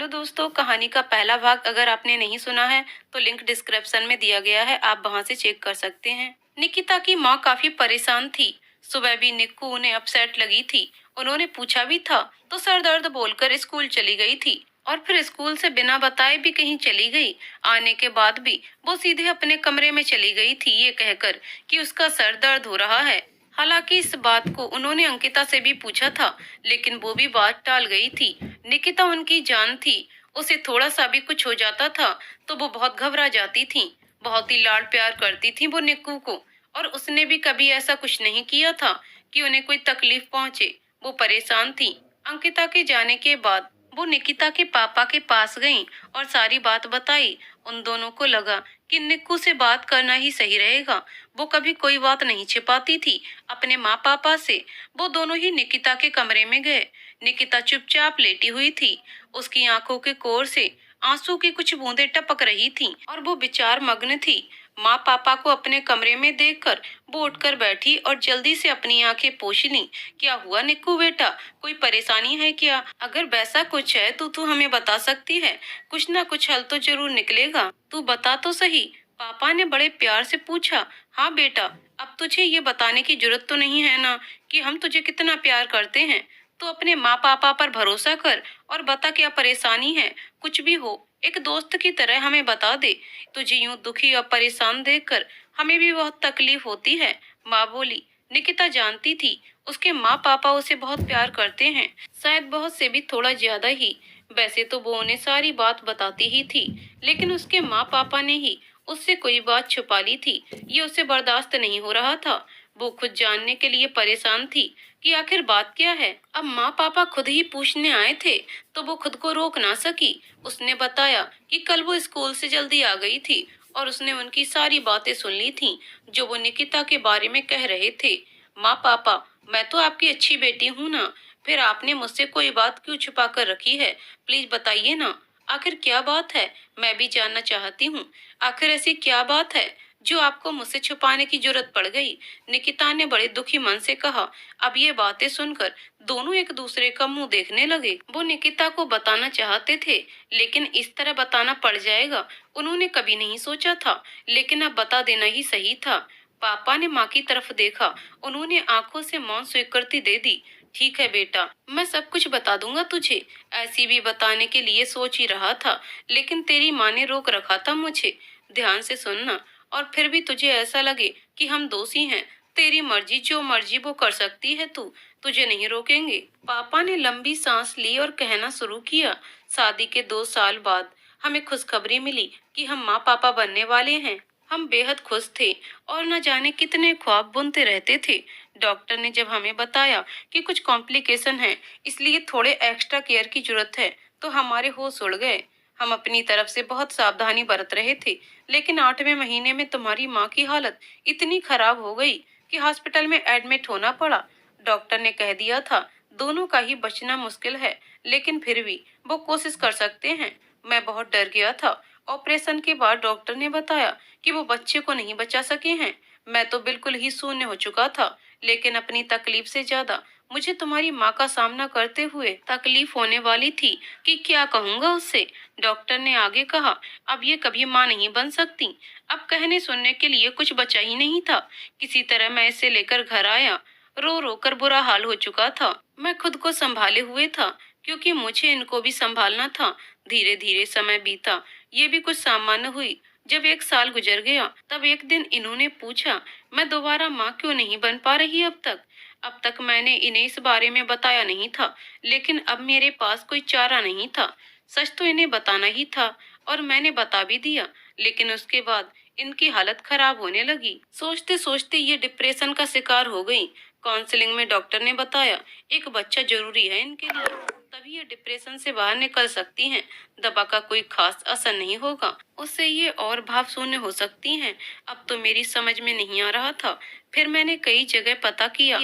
Hello दोस्तों, कहानी का पहला भाग अगर आपने नहीं सुना है तो लिंक डिस्क्रिप्शन में दिया गया है, आप वहां से चेक कर सकते हैं। निकिता की माँ काफी परेशान थी। सुबह भी निक्कू उन्हें अपसेट लगी थी। उन्होंने पूछा भी था तो सर दर्द बोलकर स्कूल चली गई थी और फिर स्कूल से बिना बताए भी कहीं चली गई। आने के बाद भी वो सीधे अपने कमरे में चली गई थी ये कहकर कि उसका सर दर्द हो रहा है। हालांकि इस बात को उन्होंने अंकिता से भी पूछा था, लेकिन वो भी बात टाल गई थी। निकिता उनकी जान थी। उसे थोड़ा सा भी कुछ हो जाता था तो वो बहुत घबरा जाती थी। बहुत ही लाड प्यार करती थी वो निक्कू को, और उसने भी कभी ऐसा कुछ नहीं किया था कि उन्हें कोई तकलीफ पहुंचे। वो परेशान थी। अंकिता के जाने के बाद वो निकिता के पापा के पास गईं और सारी बात बताई। उन दोनों को लगा कि निक्कू से बात करना ही सही रहेगा। वो कभी कोई बात नहीं छिपाती थी अपने माँ पापा से। वो दोनों ही निकिता के कमरे में गए। निकिता चुपचाप लेटी हुई थी। उसकी आंखों के कोर से आंसू की कुछ बूंदें टपक रही थीं और वो विचार मग्न थी। माँ पापा को अपने कमरे में देखकर वो उठकर बैठी और जल्दी से अपनी आंखें पोंछ लीं। क्या हुआ निक्कू बेटा, कोई परेशानी है क्या? अगर वैसा कुछ है तो तू हमें बता सकती है। कुछ ना कुछ हल तो जरूर निकलेगा, तू बता तो सही। पापा ने बड़े प्यार से पूछा। हाँ बेटा, अब तुझे ये बताने की जरूरत तो नहीं है ना कि हम तुझे कितना प्यार करते हैं। तो अपने माँ पापा पर भरोसा कर और बता क्या परेशानी है। कुछ भी हो एक दोस्त की तरह हमें बता दे। तुझे यूं दुखी और परेशान देखकर हमें भी बहुत तकलीफ होती है। माँ बोली। निकिता जानती थी उसके माँ पापा उसे बहुत प्यार करते हैं, शायद बहुत से भी थोड़ा ज्यादा ही। वैसे तो वो उन्हें सारी बात बताती ही थी, लेकिन उसके माँ पापा ने ही उससे कोई बात छुपा ली थी। ये उसे बर्दाश्त नहीं हो रहा था। वो खुद जानने के लिए परेशान थी कि आखिर बात क्या है। अब माँ पापा खुद ही पूछने आए थे तो वो खुद को रोक ना सकी। उसने बताया कि कल वो स्कूल से जल्दी आ गई थी और उसने उनकी सारी बातें सुन ली थीं जो वो निकिता के बारे में कह रहे थे। माँ पापा, मैं तो आपकी अच्छी बेटी हूँ ना, फिर आपने मुझसे कोई बात क्यों छुपा कर रखी है? प्लीज बताइए ना, आखिर क्या बात है? मैं भी जानना चाहती हूँ। आखिर ऐसी क्या बात है जो आपको मुझसे छुपाने की जरूरत पड़ गई? निकिता ने बड़े दुखी मन से कहा। अब ये बातें सुनकर दोनों एक दूसरे का मुंह देखने लगे। वो निकिता को बताना चाहते थे, लेकिन इस तरह बताना पड़ जाएगा उन्होंने कभी नहीं सोचा था। लेकिन अब बता देना ही सही था। पापा ने माँ की तरफ देखा। उन्होंने आंखों से मौन स्वीकृति दे दी। ठीक है बेटा, मैं सब कुछ बता दूंगा तुझे। ऐसी भी बताने के लिए सोच ही रहा था, लेकिन तेरी माँ ने रोक रखा था मुझे। ध्यान से सुनना, और फिर भी तुझे ऐसा लगे कि हम दोषी हैं, तेरी मर्जी, जो मर्जी वो कर सकती है तू, तुझे नहीं रोकेंगे। पापा ने लंबी सांस ली और कहना शुरू किया। शादी के 2 साल बाद हमें खुशखबरी मिली कि हम माँ पापा बनने वाले हैं। हम बेहद खुश थे और न जाने कितने ख्वाब बुनते रहते थे। डॉक्टर ने जब हमें बताया कि कुछ कॉम्प्लिकेशन है, इसलिए थोड़े एक्स्ट्रा केयर की जरूरत है, तो हमारे होश उड़ गए। हम अपनी तरफ से बहुत सावधानी बरत रहे थे, लेकिन 8वें महीने में तुम्हारी माँ की हालत इतनी खराब हो गई कि हॉस्पिटल में एडमिट होना पड़ा। डॉक्टर ने कह दिया था दोनों का ही बचना मुश्किल है, लेकिन फिर भी वो कोशिश कर सकते हैं। मैं बहुत डर गया था। ऑपरेशन के बाद डॉक्टर ने बताया कि वो बच्चे को नहीं बचा सके हैं। मैं तो बिल्कुल ही शून्य हो चुका था, लेकिन अपनी तकलीफ से ज्यादा मुझे तुम्हारी माँ का सामना करते हुए तकलीफ होने वाली थी कि क्या कहूँगा उससे। डॉक्टर ने आगे कहा, अब ये कभी माँ नहीं बन सकती। अब कहने सुनने के लिए कुछ बचा ही नहीं था। किसी तरह मैं इसे लेकर घर आया। रो रो कर बुरा हाल हो चुका था। मैं खुद को संभाले हुए था, क्योंकि मुझे इनको भी संभालना था। धीरे धीरे समय बीता। ये भी कुछ सामान्य हुई। जब 1 साल गुजर गया, तब एक दिन इन्होंने पूछा, मैं दोबारा माँ क्यों नहीं बन पा रही अब तक मैंने इन्हें इस बारे में बताया नहीं था, लेकिन अब मेरे पास कोई चारा नहीं था। सच तो इन्हें बताना ही था, और मैंने बता भी दिया। लेकिन उसके बाद इनकी हालत खराब होने लगी। सोचते सोचते ये डिप्रेशन का शिकार हो गई। काउंसलिंग में डॉक्टर ने बताया एक बच्चा जरूरी है इनके लिए, तभी ये डिप्रेशन से बाहर निकल सकती हैं। दवा का कोई खास असर नहीं होगा, उससे ये और भाव शून्य हो सकती हैं। अब तो मेरी समझ में नहीं आ रहा था। फिर मैंने कई जगह पता किया,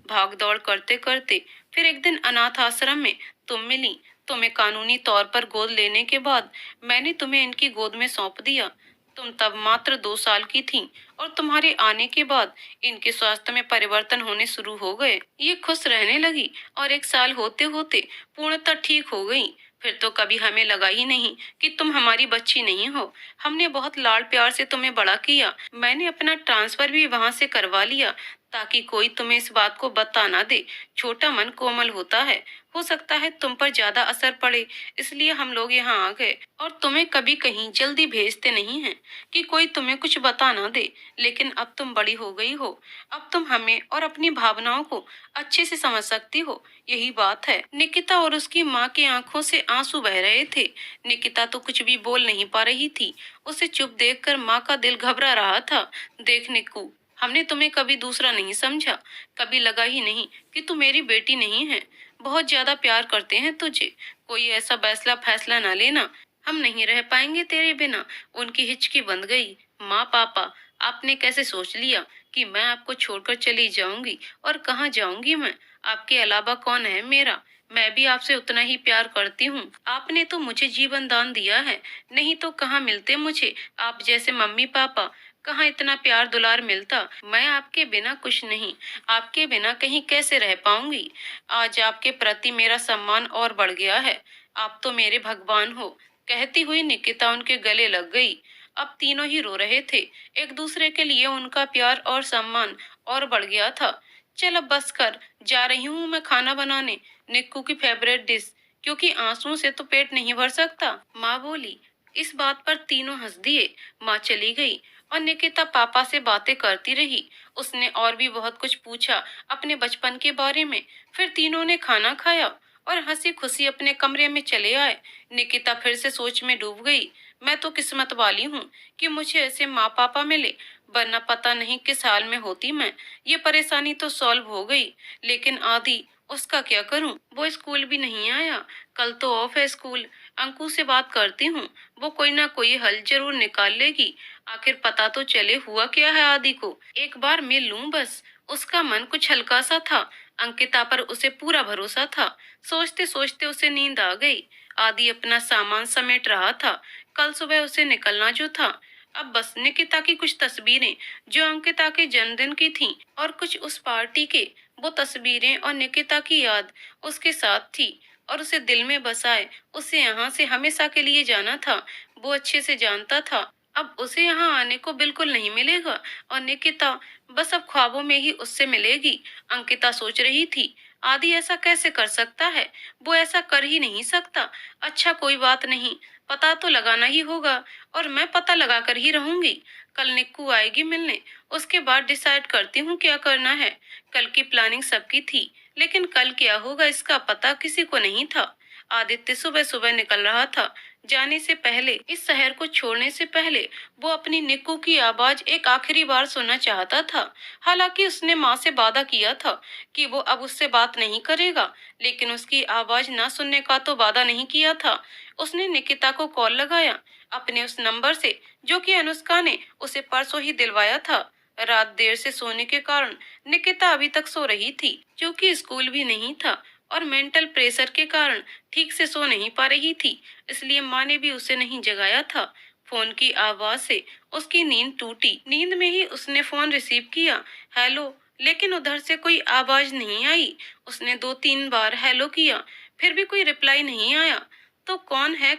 भाग दौड़ करते करते फिर एक दिन अनाथ आश्रम में तुम मिली। तुम्हें कानूनी तौर पर गोद लेने के बाद मैंने तुम्हें इनकी गोद में सौंप दिया। तुम तब मात्र 2 साल की थीं, और तुम्हारे आने के बाद इनके स्वास्थ्य में परिवर्तन होने शुरू हो गए। ये खुश रहने लगी और 1 साल होते होते पूर्णतः ठीक हो गई। फिर तो कभी हमें लगा ही नहीं कि तुम हमारी बच्ची नहीं हो। हमने बहुत लाड़ प्यार से तुम्हें बड़ा किया। मैंने अपना ट्रांसफर भी वहां से करवा लिया ताकि कोई तुम्हें इस बात को बता ना दे। छोटा मन कोमल होता है। हो सकता है तुम पर ज्यादा असर पड़े, इसलिए हम लोग यहाँ आ गए और तुम्हें कभी कहीं जल्दी भेजते नहीं हैं कि कोई तुम्हें कुछ बता ना दे। लेकिन अब तुम बड़ी हो गई हो। अब तुम हमें और अपनी भावनाओं को अच्छे से समझ सकती हो। यही बात है। निकिता और उसकी माँ की आंखों से आंसू बह रहे थे। निकिता तो कुछ भी बोल नहीं पा रही थी। उसे चुप देखकर माँ का दिल घबरा रहा था। देख निक्कू, हमने तुम्हें कभी दूसरा नहीं समझा। कभी लगा ही नहीं कि तू मेरी बेटी नहीं है। बहुत ज्यादा प्यार करते हैं तुझे। कोई ऐसा फैसला फैसला ना लेना। हम नहीं रह पाएंगे तेरे बिना। उनकी हिचकी बंध गई। माँ पापा, आपने कैसे सोच लिया कि मैं आपको छोड़कर चली जाऊंगी? और कहाँ जाऊंगी मैं? आपके अलावा कौन है मेरा? मैं भी आपसे उतना ही प्यार करती हूँ। आपने तो मुझे जीवन दान दिया है, नहीं तो कहाँ मिलते मुझे आप जैसे मम्मी पापा। कहाँ इतना प्यार दुलार मिलता। मैं आपके बिना कुछ नहीं। आपके बिना कहीं कैसे रह पाऊंगी। आज आपके प्रति मेरा सम्मान और बढ़ गया है। आप तो मेरे भगवान हो। कहती हुई निकिता उनके गले लग गई। अब तीनों ही रो रहे थे। एक दूसरे के लिए उनका प्यार और सम्मान और बढ़ गया था। चल अब बस कर, जा रही हूँ मैं खाना बनाने, निक्कू की फेवरेट डिश, क्योंकि आंसुओं से तो पेट नहीं भर सकता। माँ बोली। इस बात पर तीनों हंस दिए। माँ चली गई और निकिता पापा से बातें करती रही। उसने और भी बहुत कुछ पूछा अपने बचपन के बारे में। फिर तीनों ने खाना खाया और हंसी खुशी अपने कमरे में चले आए। निकिता फिर से सोच में डूब गई। मैं तो किस्मत वाली हूँ कि मुझे ऐसे माँ पापा मिले, वरना पता नहीं किस हाल में होती मैं। ये परेशानी तो सॉल्व हो गई, लेकिन आदि, उसका क्या करूं? वो स्कूल भी नहीं आया। कल तो ऑफ है स्कूल। अंकु से बात करती हूँ, वो कोई ना कोई हल जरूर निकाल लेगी। आखिर पता तो चले हुआ क्या है आदि को। एक बार मिल लूं बस। उसका मन कुछ हल्का सा था। अंकिता पर उसे पूरा भरोसा था। सोचते सोचते उसे नींद आ गई। आदि अपना सामान समेट रहा था। कल सुबह उसे निकलना जो था। अब बस निकिता की कुछ तस्वीरें जो अंकिता के जन्मदिन की थीं और कुछ उस पार्टी के, वो तस्वीरें और निकिता की याद उसके साथ थी और उसे दिल में बसाए उसे यहाँ से हमेशा के लिए जाना था। वो अच्छे से जानता था अब उसे यहाँ आने को बिल्कुल नहीं मिलेगा और निकिता बस अब ख्वाबों में ही उससे मिलेगी। अंकिता सोच रही थी, आदि ऐसा कैसे कर सकता है? वो ऐसा कर ही नहीं सकता। अच्छा कोई बात नहीं, पता तो लगाना ही होगा और मैं पता लगा कर ही रहूंगी। कल निक्कू आएगी मिलने, उसके बाद डिसाइड करती हूँ क्या करना है। कल की प्लानिंग सबकी थी, लेकिन कल क्या होगा इसका पता किसी को नहीं था। आदित्य सुबह सुबह निकल रहा था। जाने से पहले, इस शहर को छोड़ने से पहले, वो अपनी निक्कू की आवाज एक आखिरी बार सुनना चाहता था। हालांकि उसने माँ से वादा किया था कि वो अब उससे बात नहीं करेगा, लेकिन उसकी आवाज ना सुनने का तो वादा नहीं किया था। उसने निकिता को कॉल लगाया, अपने उस नंबर से जो कि अनुष्का ने उसे परसों ही दिलवाया था। रात देर से सोने के कारण निकिता अभी तक सो रही थी, क्योंकि स्कूल भी नहीं था और मेंटल प्रेशर के कारण ठीक से सो नहीं पा रही थी। इसलिए माँ ने भी उसे नहीं जगाया था। फोन की आवाज से उसकी नींद टूटी। नींद में ही उसने फोन रिसीव किया। हेलो, लेकिन उधर से कोई आवाज नहीं आई। उसने 2-3 बार हेलो किया, फिर भी कोई रिप्लाई नहीं आया। तो कौन है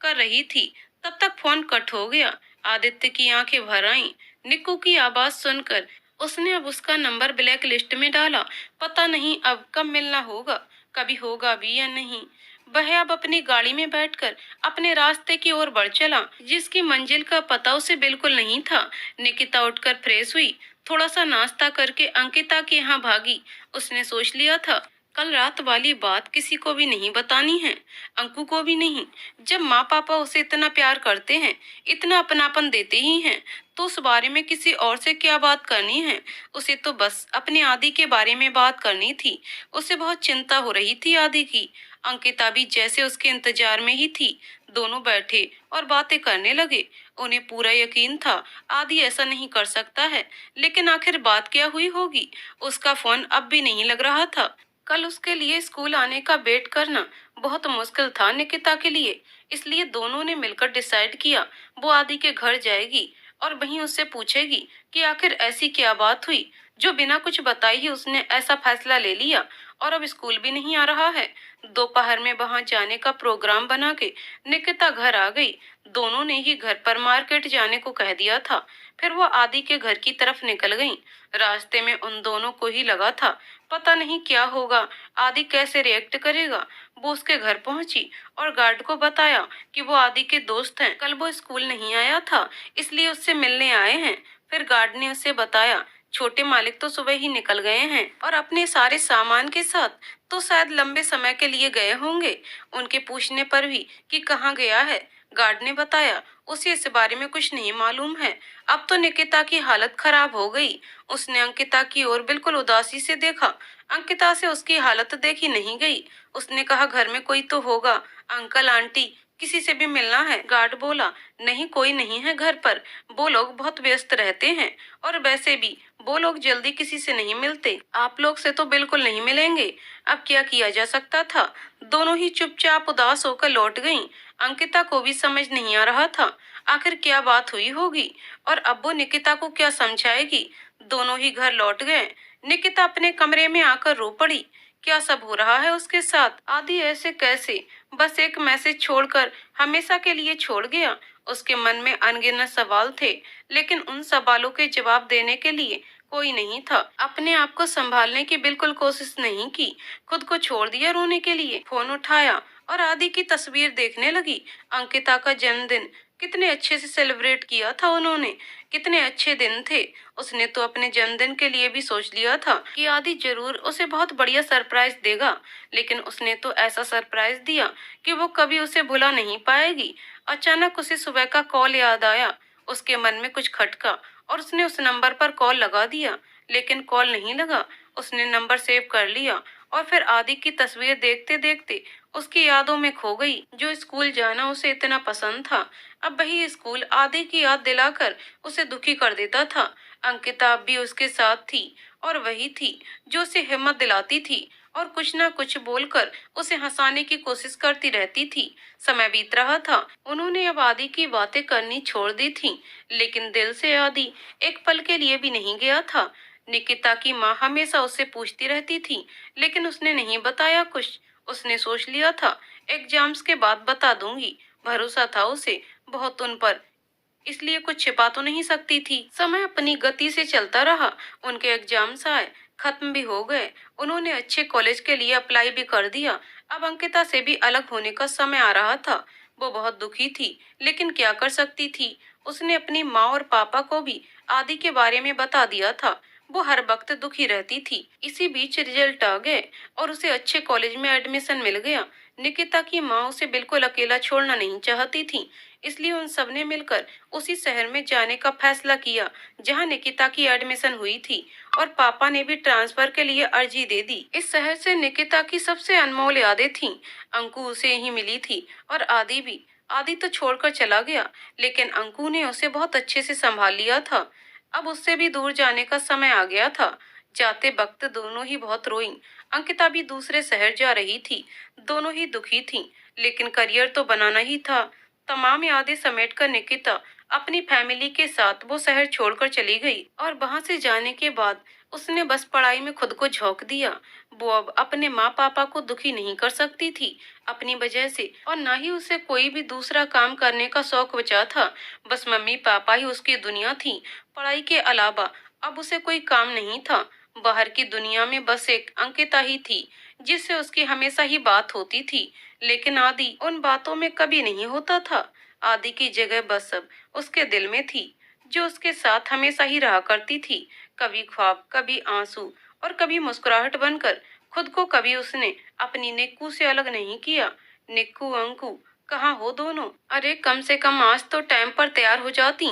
कर रही थी। तब तक फोन कट हो गया। आदित्य की आंखें भर आईं। निक्कू की आवाज सुनकर उसने अब उसका नंबर ब्लैक लिस्ट में डाला। पता नहीं अब कब मिलना होगा, कभी होगा भी या नहीं। वह अब अपनी गाड़ी में बैठकर अपने रास्ते की ओर बढ़ चला, जिसकी मंजिल का पता उसे बिल्कुल नहीं था। निकिता उठकर फ्रेश हुई, थोड़ा सा नाश्ता करके अंकिता के यहाँ भागी। उसने सोच लिया था कल रात वाली बात किसी को भी नहीं बतानी है, अंकु को भी नहीं। जब माँ पापा उसे इतना प्यार करते हैं, इतना अपनापन देते ही हैं, तो उस बारे में किसी और से क्या बात करनी है। उसे तो बस अपने आदि के बारे में बात करनी थी। उसे बहुत चिंता हो रही थी आदि की। अंकिता भी जैसे उसके इंतजार में ही थी। दोनों बैठे और बातें करने लगे। उन्हें पूरा यकीन था आदि ऐसा नहीं कर सकता है, लेकिन आखिर बात क्या हुई होगी। उसका फोन अब भी नहीं लग रहा था। कल उसके लिए स्कूल आने का वेट करना बहुत मुश्किल था निकिता के लिए। इसलिए दोनों ने मिलकर डिसाइड किया वो आदि के घर जाएगी और वहीं उससे पूछेगी कि आखिर ऐसी क्या बात हुई जो बिना कुछ बताए ही उसने ऐसा फैसला ले लिया। और अब स्कूल भी नहीं आ रहा है। दोपहर में वहां जाने का प्रोग्राम बना के निकिता घर आ गई। दोनों ने ही घर पर मार्केट जाने को कह दिया था। फिर वो आदि के घर की तरफ निकल गईं। रास्ते में उन दोनों को ही लगा था पता नहीं क्या होगा, आदि कैसे रिएक्ट करेगा। वो उसके घर पहुंची और गार्ड को बताया कि वो आदि के दोस्त हैं। कल वो स्कूल नहीं आया था, इसलिए उससे मिलने आए हैं। फिर गार्ड ने उसे बताया छोटे मालिक तो सुबह ही निकल गए हैं और अपने सारे सामान के साथ तो शायद लंबे समय के लिए गए होंगे। उनके पूछने पर भी कि कहाँ गया है, गार्ड ने बताया उसे इस बारे में कुछ नहीं मालूम है। अब तो निकिता की हालत खराब हो गई। उसने अंकिता की ओर बिल्कुल उदासी से देखा। अंकिता से उसकी हालत देखी नहीं गई। उसने कहा घर में कोई तो होगा, अंकल आंटी किसी से भी मिलना है। गार्ड बोला नहीं, कोई नहीं है घर पर, वो लोग बहुत व्यस्त रहते हैं और वैसे भी वो लोग जल्दी किसी से नहीं मिलते। आप लोग से तो बिल्कुल नहीं मिलेंगे। अब क्या किया जा सकता था। दोनों ही चुपचाप उदास होकर लौट गईं। अंकिता को भी समझ नहीं आ रहा था आखिर क्या बात हुई होगी और अब वो निकिता को क्या समझाएगी। दोनों ही घर लौट गए। निकिता अपने कमरे में आकर रो पड़ी। क्या सब हो रहा है उसके साथ। आदि ऐसे कैसे बस एक मैसेज छोड़कर हमेशा के लिए छोड़ गया। उसके मन में अनगिनत सवाल थे, लेकिन उन सवालों के जवाब देने के लिए कोई नहीं था। अपने आप को संभालने की बिल्कुल कोशिश नहीं की। खुद को छोड़ दिया रोने के लिए। फोन उठाया और आदि की तस्वीर देखने लगी। अंकिता का जन्मदिन कितने अच्छे से सेलिब्रेट किया था उन्होंने। कितने अच्छे दिन थे। उसने तो अपने जन्मदिन के लिए भी सोच लिया था कि आदि जरूर उसे बहुत बढ़िया सरप्राइज देगा, लेकिन उसने तो ऐसा सरप्राइज दिया कि वो कभी उसे भुला नहीं पाएगी। अचानक उसे सुबह का कॉल याद आया। उसके मन में कुछ खटका और उसने उस नंबर पर कॉल लगा दिया, लेकिन कॉल नहीं लगा। उसने नंबर सेव कर लिया और फिर आदि की तस्वीर देखते देखते उसकी यादों में खो गई। जो स्कूल जाना उसे इतना पसंद था, अब वही स्कूल आदि की याद दिलाकर उसे दुखी कर देता था। अंकिता अब भी उसके साथ थी और वही थी जो उसे हिम्मत दिलाती थी और कुछ ना कुछ बोलकर उसे हंसाने की कोशिश करती रहती थी। समय बीत रहा था। उन्होंने अब आदि की बातें करनी छोड़ दी थी, लेकिन दिल से आदि एक पल के लिए भी नहीं गया था। निकिता की माँ हमेशा उससे पूछती रहती थी, लेकिन उसने नहीं बताया कुछ। उसने सोच लिया था एग्जाम्स के बाद बता दूंगी। भरोसा था उसे बहुत उन पर, इसलिए कुछ छिपा तो नहीं सकती थी। समय अपनी गति से चलता रहा। उनके एग्जाम्स आए, खत्म भी हो गए। उन्होंने अच्छे कॉलेज के लिए अप्लाई भी कर दिया। अब अंकिता से भी अलग होने का समय आ रहा था। वो बहुत दुखी थी, लेकिन क्या कर सकती थी। उसने अपनी माँ और पापा को भी आदि के बारे में बता दिया था। वो हर वक्त दुखी रहती थी। इसी बीच रिजल्ट आ गए और उसे अच्छे कॉलेज में एडमिशन मिल गया। निकिता की माँ उसे बिल्कुल अकेला छोड़ना नहीं चाहती थी, इसलिए उन सब ने मिलकर उसी शहर में जाने का फैसला किया जहां निकिता की एडमिशन हुई थी, और पापा ने भी ट्रांसफर के लिए अर्जी दे दी। इस शहर से निकिता की सबसे अनमोल यादें थीं। अंकु उसे ही मिली थी और आदि भी। आदि तो छोड़कर चला गया, लेकिन अंकु ने उसे बहुत अच्छे से संभाल लिया था। अब उससे भी दूर जाने का समय आ गया था। जाते वक्त दोनों ही बहुत रोईं। अंकिता भी दूसरे शहर जा रही थी। दोनों ही दुखी थीं, लेकिन करियर तो बनाना ही था। तमाम यादें समेटकर निकिता अपनी फैमिली के साथ वो शहर छोड़कर चली गई और वहां से जाने के बाद उसने बस पढ़ाई में खुद को झोंक दिया। वो अब अपने माँ पापा को दुखी नहीं कर सकती थी अपनी वजह से, और न ही उसे कोई भी दूसरा काम करने का शौक बचा था। बस मम्मी पापा ही उसकी दुनिया थी। पढ़ाई के अलावा अब उसे कोई काम नहीं था। बाहर की दुनिया में बस एक अंकिता ही थी जिससे उसकी हमेशा ही बात होती थी, लेकिन आदि उन बातों में कभी नहीं होता था। आदि की जगह बस अब उसके दिल में थी, जो उसके साथ हमेशा ही रहा करती थी। कभी ख्वाब, कभी आंसू और कभी मुस्कुराहट बनकर। खुद को कभी उसने अपनी निक्कू से अलग नहीं किया। निक्कू अंकु कहाँ हो दोनों। अरे कम से कम आज तो टाइम पर तैयार हो जाती।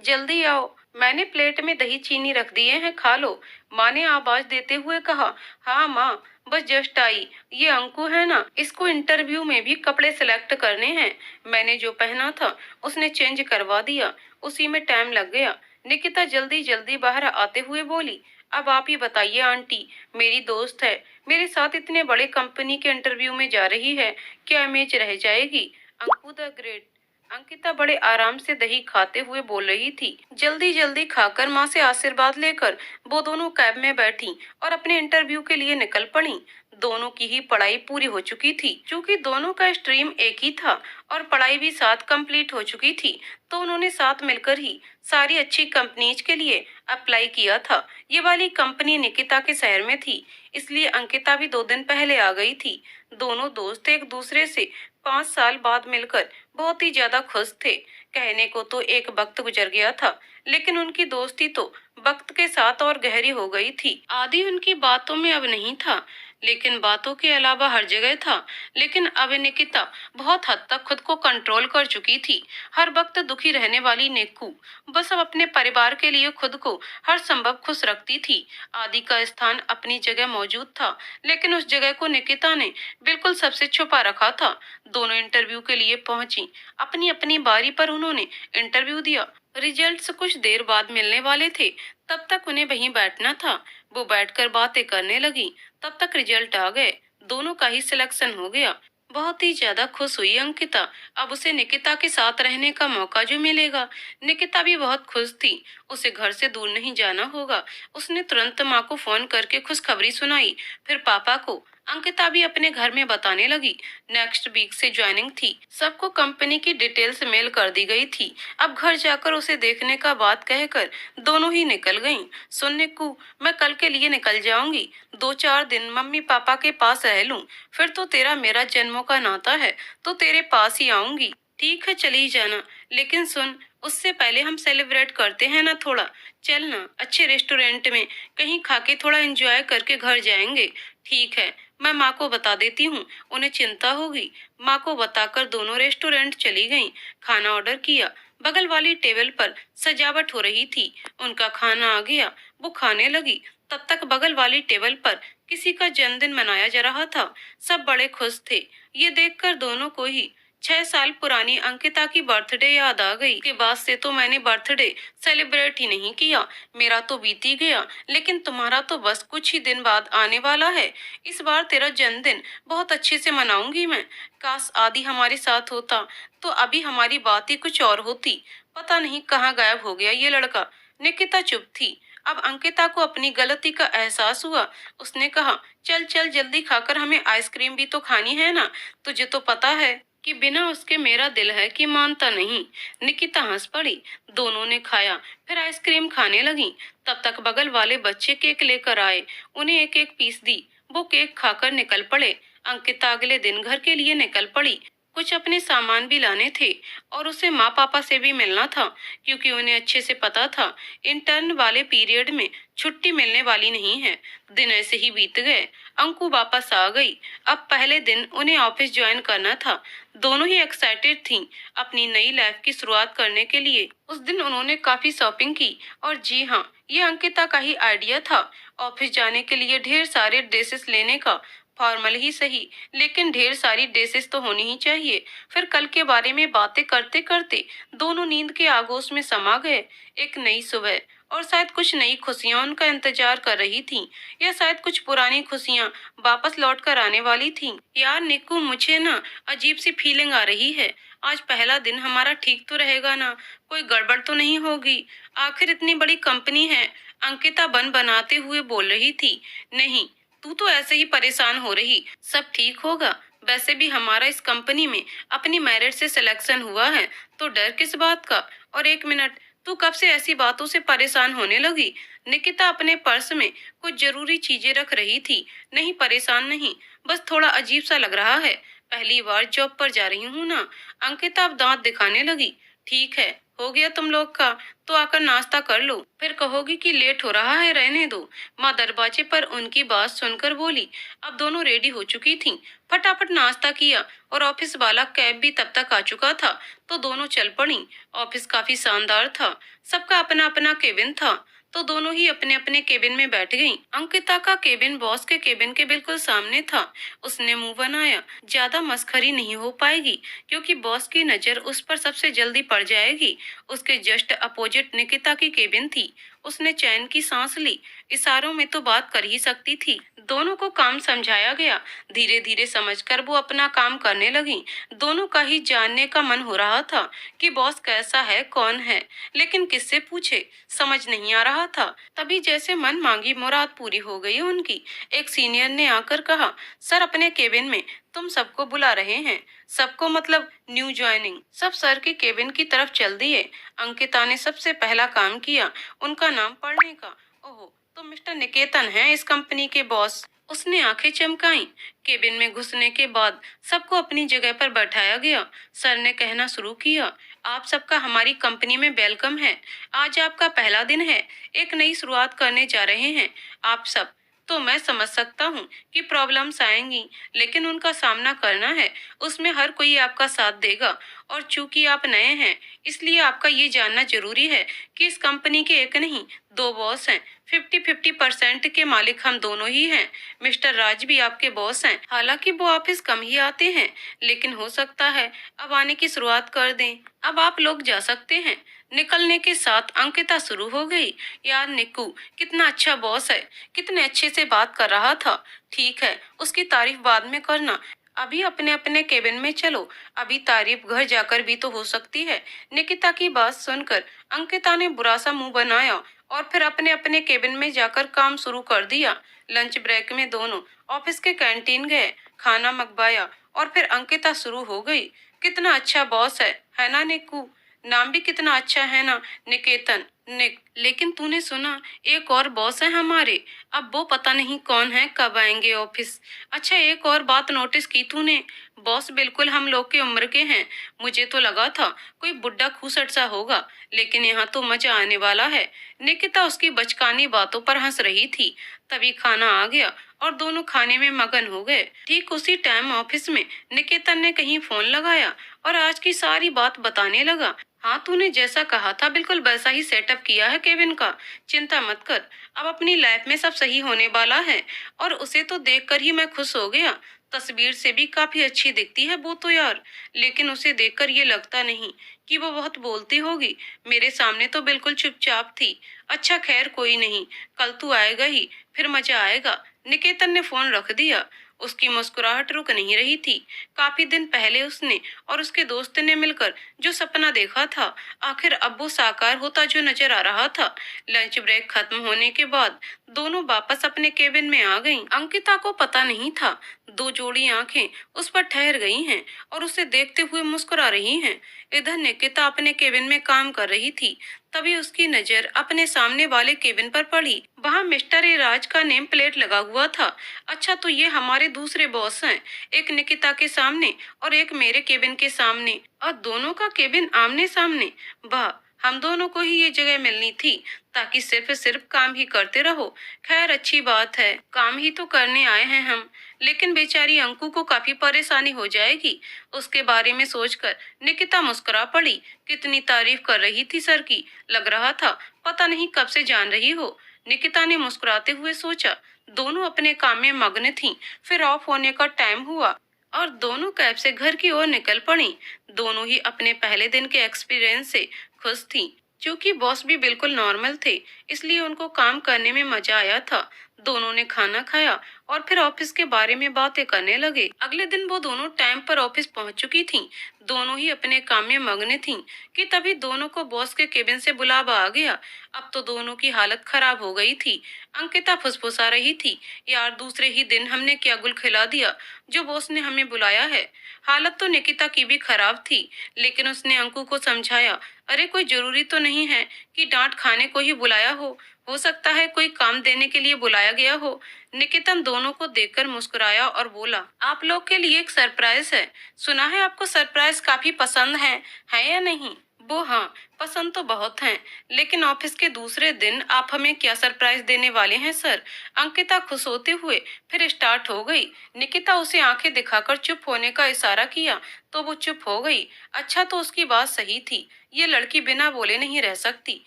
जल्दी आओ, मैंने प्लेट में दही चीनी रख दिए हैं, खा लो, माँ ने आवाज देते हुए कहा। हाँ माँ, बस जस्ट आई। ये अंकु है ना, इसको इंटरव्यू में भी कपड़े सिलेक्ट करने हैं। मैंने जो पहना था उसने चेंज करवा दिया, उसी में टाइम लग गया। निकिता जल्दी जल्दी बाहर आते हुए बोली। अब आप ही बताइए आंटी, मेरी दोस्त है, मेरे साथ इतने बड़े कंपनी के इंटरव्यू में जा रही है, क्या इमेज रह जाएगी। Anku the great. अंकिता बड़े आराम से दही खाते हुए बोल रही थी। जल्दी जल्दी खाकर माँ से आशीर्वाद लेकर वो दोनों कैब में बैठी और अपने इंटरव्यू के लिए निकल पड़ी। दोनों की ही पढ़ाई पूरी हो चुकी थी। क्योंकि दोनों का स्ट्रीम एक ही था और पढ़ाई भी साथ कंप्लीट हो चुकी थी, तो उन्होंने साथ मिलकर ही सारी अच्छी कंपनीज के लिए अप्लाई किया था। ये वाली कंपनी निकिता के शहर में थी, इसलिए अंकिता भी 2 दिन पहले आ गई थी। दोनों दोस्त एक दूसरे से 5 साल बाद मिलकर बहुत ही ज्यादा खुश थे। कहने को तो एक वक्त गुजर गया था, लेकिन उनकी दोस्ती तो वक्त के साथ और गहरी हो गई थी। आदि उनकी बातों में अब नहीं था, लेकिन बातों के अलावा हर जगह था। लेकिन अब निकिता बहुत हद तक खुद को कंट्रोल कर चुकी थी। हर वक्त दुखी रहने वाली निक्कू बस अब अपने परिवार के लिए खुद को हर संभव खुश रखती थी। आदि का स्थान अपनी जगह मौजूद था, लेकिन उस जगह को निकिता ने बिल्कुल सबसे छुपा रखा था। दोनों इंटरव्यू के लिए पहुंची। अपनी अपनी बारी पर उन्होंने इंटरव्यू दिया। रिजल्ट्स कुछ देर बाद मिलने वाले थे, तब तक उन्हें वहीं बैठना था। वो बैठकर बातें करने लगी। तब तक रिजल्ट आ गए। दोनों का ही सिलेक्शन हो गया। बहुत ही ज्यादा खुश हुई अंकिता। अब उसे निकिता के साथ रहने का मौका जो मिलेगा। निकिता भी बहुत खुश थी। उसे घर से दूर नहीं जाना होगा। उसने तुरंत माँ को फोन करके खुशखबरी सुनाई, फिर पापा को। अंकिता भी अपने घर में बताने लगी। नेक्स्ट वीक से ज्वाइनिंग थी। सबको कंपनी की डिटेल्स मेल कर दी गई थी। अब घर जाकर उसे देखने का बात कहकर दोनों ही निकल गईं। सुन निक्कू, मैं कल के लिए निकल जाऊंगी। 2-4 दिन मम्मी पापा के पास रह लूं, फिर तो तेरा मेरा जन्मों का नाता है, तो तेरे पास ही आऊंगी। ठीक है, चली जाना, लेकिन सुन, उससे पहले हम सेलिब्रेट करते हैं ना थोड़ा। चल ना, अच्छे रेस्टोरेंट में कहीं खा के थोड़ा एंजॉय करके घर जाएंगे। ठीक है, मैं माँ को बता देती हूँ, उन्हें चिंता होगी। माँ को बताकर दोनों रेस्टोरेंट चली गईं। खाना ऑर्डर किया। बगल वाली टेबल पर सजावट हो रही थी। उनका खाना आ गया। वो खाने लगी। तब तक बगल वाली टेबल पर किसी का जन्मदिन मनाया जा रहा था। सब बड़े खुश थे। ये देखकर दोनों को ही 6 साल पुरानी अंकिता की बर्थडे याद आ गई। के बाद से तो मैंने बर्थडे सेलिब्रेट ही नहीं किया। मेरा तो बीत ही गया, लेकिन तुम्हारा तो बस कुछ ही दिन बाद आने वाला है। इस बार तेरा जन्मदिन बहुत अच्छे से मनाऊंगी मैं। काश आदि हमारे साथ होता, तो अभी हमारी बात ही कुछ और होती। पता नहीं कहाँ गायब हो गया ये लड़का। निकिता चुप थी। अब अंकिता को अपनी गलती का एहसास हुआ। उसने कहा, चल चल, जल्दी खाकर हमें आइसक्रीम भी तो खानी है ना। तुझे तो पता है कि बिना उसके मेरा दिल है कि मानता नहीं। निकिता हंस पड़ी। दोनों ने खाया, फिर आइसक्रीम खाने लगी। तब तक बगल वाले बच्चे केक लेकर आए। उन्हें एक एक पीस दी। वो केक खाकर निकल पड़े। अंकिता अगले दिन घर के लिए निकल पड़ी। कुछ अपने सामान भी लाने थे और उसे माँ पापा से भी मिलना था, क्योंकि उन्हें अच्छे से पता था इंटर्न वाले पीरियड में छुट्टी मिलने वाली नहीं है। दिन ऐसे ही बीत गए। अंकु वापस आ गई। अब पहले दिन उन्हें ऑफिस ज्वाइन करना था। दोनों ही एक्साइटेड थीं अपनी नई लाइफ की शुरुआत करने के लिए। उस दिन उन्होंने काफी शॉपिंग की। और जी हाँ, ये अंकिता का ही आइडिया था। ऑफिस जाने के लिए ढेर सारे ड्रेसेस लेने का। फॉर्मल ही सही, लेकिन ढेर सारी ड्रेसेस तो होनी ही चाहिए। फिर कल के बारे में बातें करते करते दोनों नींद के आगोश में समा गए। एक नई सुबह और शायद कुछ नई खुशियां उनका इंतजार कर रही थीं, या शायद कुछ पुरानी खुशियां वापस लौट कर आने वाली थीं। यार निक्कू, मुझे ना अजीब सी फीलिंग आ रही है। आज पहला दिन हमारा ठीक तो रहेगा ना? कोई गड़बड़ तो नहीं होगी? आखिर इतनी बड़ी कंपनी है। अंकिता बन बनाते हुए बोल रही थी। नहीं, तू तो ऐसे ही परेशान हो रही। सब ठीक होगा। वैसे भी हमारा इस कंपनी में अपनी मेरिट से सिलेक्शन हुआ है, तो डर किस बात का? और एक मिनट, तू कब से ऐसी बातों से परेशान होने लगी? निकिता अपने पर्स में कुछ जरूरी चीजें रख रही थी। नहीं, परेशान नहीं, बस थोड़ा अजीब सा लग रहा है। पहली बार जॉब पर जा रही हूँ ना। अंकिता अब दांत दिखाने लगी। ठीक है, हो गया तुम लोग का, तो आकर नाश्ता कर लो। फिर कहोगी कि लेट हो रहा है, रहने दो। माँ दरवाजे पर उनकी बात सुनकर बोली। अब दोनों रेडी हो चुकी थीं। फटाफट नाश्ता किया और ऑफिस वाला कैब भी तब तक आ चुका था, तो दोनों चल पड़ी। ऑफिस काफी शानदार था। सबका अपना अपना केबिन था, तो दोनों ही अपने अपने केबिन में बैठ गईं। अंकिता का केबिन बॉस के केबिन के बिल्कुल सामने था। उसने मुंह बनाया। ज्यादा मस्खरी नहीं हो पाएगी, क्योंकि बॉस की नजर उस पर सबसे जल्दी पड़ जाएगी। उसके जस्ट अपोजिट निकिता की केबिन थी। उसने चैन की सांस ली। इशारों में तो बात कर ही सकती थी। दोनों को काम समझाया गया। धीरे धीरे समझकर वो अपना काम करने लगी। दोनों का ही जानने का मन हो रहा था कि बॉस कैसा है, कौन है, लेकिन किससे पूछे, समझ नहीं आ रहा था। तभी जैसे मन मांगी मुराद पूरी हो गई उनकी। एक सीनियर ने आकर कहा, सर अपने केबिन में तुम सबको बुला रहे हैं। सबको मतलब न्यू ज्वाइनिंग। सब सर के केबिन की तरफ चल दिए। अंकिता ने सबसे पहला काम किया उनका नाम पढ़ने का। ओहो, तो मिस्टर निकेतन हैं इस कंपनी के बॉस। उसने आंखें चमकाई। केबिन में घुसने के बाद सबको अपनी जगह पर बैठाया गया। सर ने कहना शुरू किया, आप सबका हमारी कंपनी में वेलकम है। आज आपका पहला दिन है। एक नई शुरुआत करने जा रहे हैं आप सब। तो मैं समझ सकता हूँ कि प्रॉब्लम्स आएंगी, लेकिन उनका सामना करना है। उसमें हर कोई आपका साथ देगा। और चूंकि आप नए हैं, इसलिए आपका ये जानना जरूरी है कि इस कंपनी के एक नहीं, दो बॉस हैं। 50-50% के मालिक हम दोनों ही हैं। मिस्टर राज भी आपके बॉस हैं। हालांकि वो ऑफिस कम ही आते हैं, लेकिन हो सकता है अब आने की शुरुआत कर दें। अब आप लोग जा सकते हैं। निकलने के साथ अंकिता शुरू हो गई, यार निक्कू कितना अच्छा बॉस है, कितने अच्छे से बात कर रहा था। ठीक है, उसकी तारीफ बाद में करना। अभी अपने अपने केबिन में चलो। अभी तारीफ घर जाकर भी तो हो सकती है। निकिता की बात सुनकर अंकिता ने बुरा सा मुंह बनाया और फिर अपने अपने केबिन में जाकर काम शुरू कर दिया। लंच ब्रेक में दोनों ऑफिस के कैंटीन गए, खाना मंगवाया और फिर अंकिता शुरू हो गई। कितना अच्छा बॉस है ना निक्कू? नाम भी कितना अच्छा है ना, निकेतन, निक। लेकिन तूने सुना, एक और बॉस है हमारे। अब वो पता नहीं कौन है, कब आएंगे ऑफिस। अच्छा, एक और बात नोटिस की तूने? बॉस बिल्कुल हम लोग की उम्र के हैं। मुझे तो लगा था कोई बुढ़ा खूसट सा होगा, लेकिन यहाँ तो मजा आने वाला है। निकिता उसकी बचकानी बातों पर हंस रही थी। तभी खाना आ गया और दोनों खाने में मगन हो गए। ठीक उसी टाइम ऑफिस में निकेतन ने कहीं फोन लगाया और आज की सारी बात बताने लगा। हाँ, तूने जैसा कहा था बिल्कुल वैसा ही सेटअप किया है केबिन का। चिंता मत कर, अब अपनी लाइफ में सब सही होने वाला है। और उसे तो देखकर ही मैं खुश हो गया। तस्वीर से भी काफी अच्छी दिखती है वो तो यार, लेकिन उसे देखकर ये लगता नहीं कि वो बहुत बोलती होगी। मेरे सामने तो बिल्कुल चुपचाप थी। अच्छा खैर कोई नहीं, कल तू आएगा ही, फिर मजा आएगा। निकेतन ने फोन रख दिया। उसकी मुस्कुराहट रुक नहीं रही थी। काफी दिन पहले उसने और उसके दोस्त ने मिलकर जो सपना देखा था, आखिर अब वो साकार होता जो नजर आ रहा था। लंच ब्रेक खत्म होने के बाद दोनों वापस अपने केबिन में आ गईं। अंकिता को पता नहीं था दो जोड़ी आंखें उस पर ठहर गई हैं और उसे देखते हुए मुस्कुरा रही हैं। इधर निकिता अपने केबिन में काम कर रही थी। तभी उसकी नजर अपने सामने वाले केबिन पर पड़ी। वहाँ मिस्टर ए राज का नेम प्लेट लगा हुआ था। अच्छा, तो ये हमारे दूसरे बॉस हैं। एक निकिता के सामने और एक मेरे केबिन के सामने, और दोनों का केबिन आमने सामने। वाह, हम दोनों को ही ये जगह मिलनी थी ताकि सिर्फ सिर्फ काम ही करते रहो। खैर अच्छी बात है, काम ही तो करने आए हैं हम। लेकिन बेचारी अंकु को काफी परेशानी हो जाएगी। उसके बारे में सोचकर निकिता मुस्कुरा पड़ी। कितनी तारीफ कर रही थी सर की, लग रहा था पता नहीं कब से जान रही हो। निकिता ने मुस्कुराते हुए सोचा। दोनों अपने काम में मग्न थीं। फिर ऑफ होने का टाइम हुआ और दोनों कैब से घर की ओर निकल पड़ी। दोनों ही अपने पहले दिन के एक्सपीरियंस से खुश थीं। क्योंकि बॉस भी बिल्कुल नॉर्मल थे, इसलिए उनको काम करने में मजा आया था। दोनों ने खाना खाया और फिर ऑफिस के बारे में बातें करने लगे। अगले दिन वो दोनों टाइम पर ऑफिस पहुंच चुकी थीं। दोनों ही अपने काम में मग्न थीं कि तभी दोनों को बॉस के केबिन से बुलावा आ गया। अब तो दोनों की हालत खराब हो गई थी। अंकिता फुसफुसा रही थी, यार दूसरे ही दिन हमने क्या गुल खिला दिया जो बॉस ने हमें बुलाया है। हालत तो निकिता की भी खराब थी, लेकिन उसने अंकु को समझाया, अरे कोई जरूरी तो नहीं है कि डांट खाने को ही बुलाया हो सकता है कोई काम देने के लिए बुलाया गया हो। निकितन दोनों को देखकर मुस्कुराया और बोला, आप लोग के लिए एक सरप्राइज है। सुना है आपको सरप्राइज काफी पसंद है या नहीं? वो हाँ, पसंद तो बहुत हैं, लेकिन ऑफिस के दूसरे दिन आप हमें क्या सरप्राइज देने वाले हैं सर? अंकिता खुश होते हुए फिर स्टार्ट हो गई। निकिता उसे आंखें दिखाकर चुप होने का इशारा किया तो वो चुप हो गई। अच्छा, तो उसकी बात सही थी, ये लड़की बिना बोले नहीं रह सकती।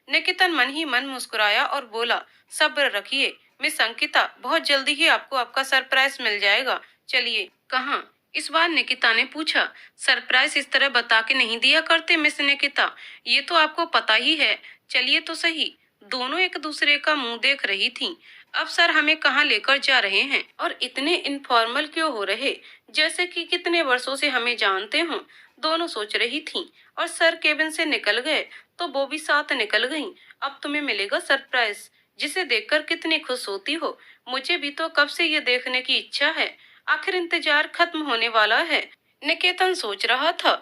निकितन मन ही मन मुस्कुराया और बोला, सब्र रखिए मिस अंकिता, बहुत जल्दी ही आपको आपका सरप्राइज मिल जाएगा। चलिए। कहाँ? इस बार निकिता ने पूछा। सरप्राइज इस तरह बता के नहीं दिया करते मिस निकिता, ये तो आपको पता ही है। चलिए तो सही। दोनों एक दूसरे का मुंह देख रही थीं। अब सर हमें कहाँ लेकर जा रहे हैं और इतने इनफॉर्मल क्यों हो रहे, जैसे कि कितने वर्षों से हमें जानते हों। दोनों सोच रही थीं। और सर केबिन से निकल गए तो वो भी साथ निकल गईं। अब तुम्हें मिलेगा सरप्राइज, जिसे देखकर कितनी खुश होती हो। मुझे भी तो कब से ये देखने की इच्छा है। आखिर इंतजार खत्म होने वाला है, निकेतन सोच रहा था।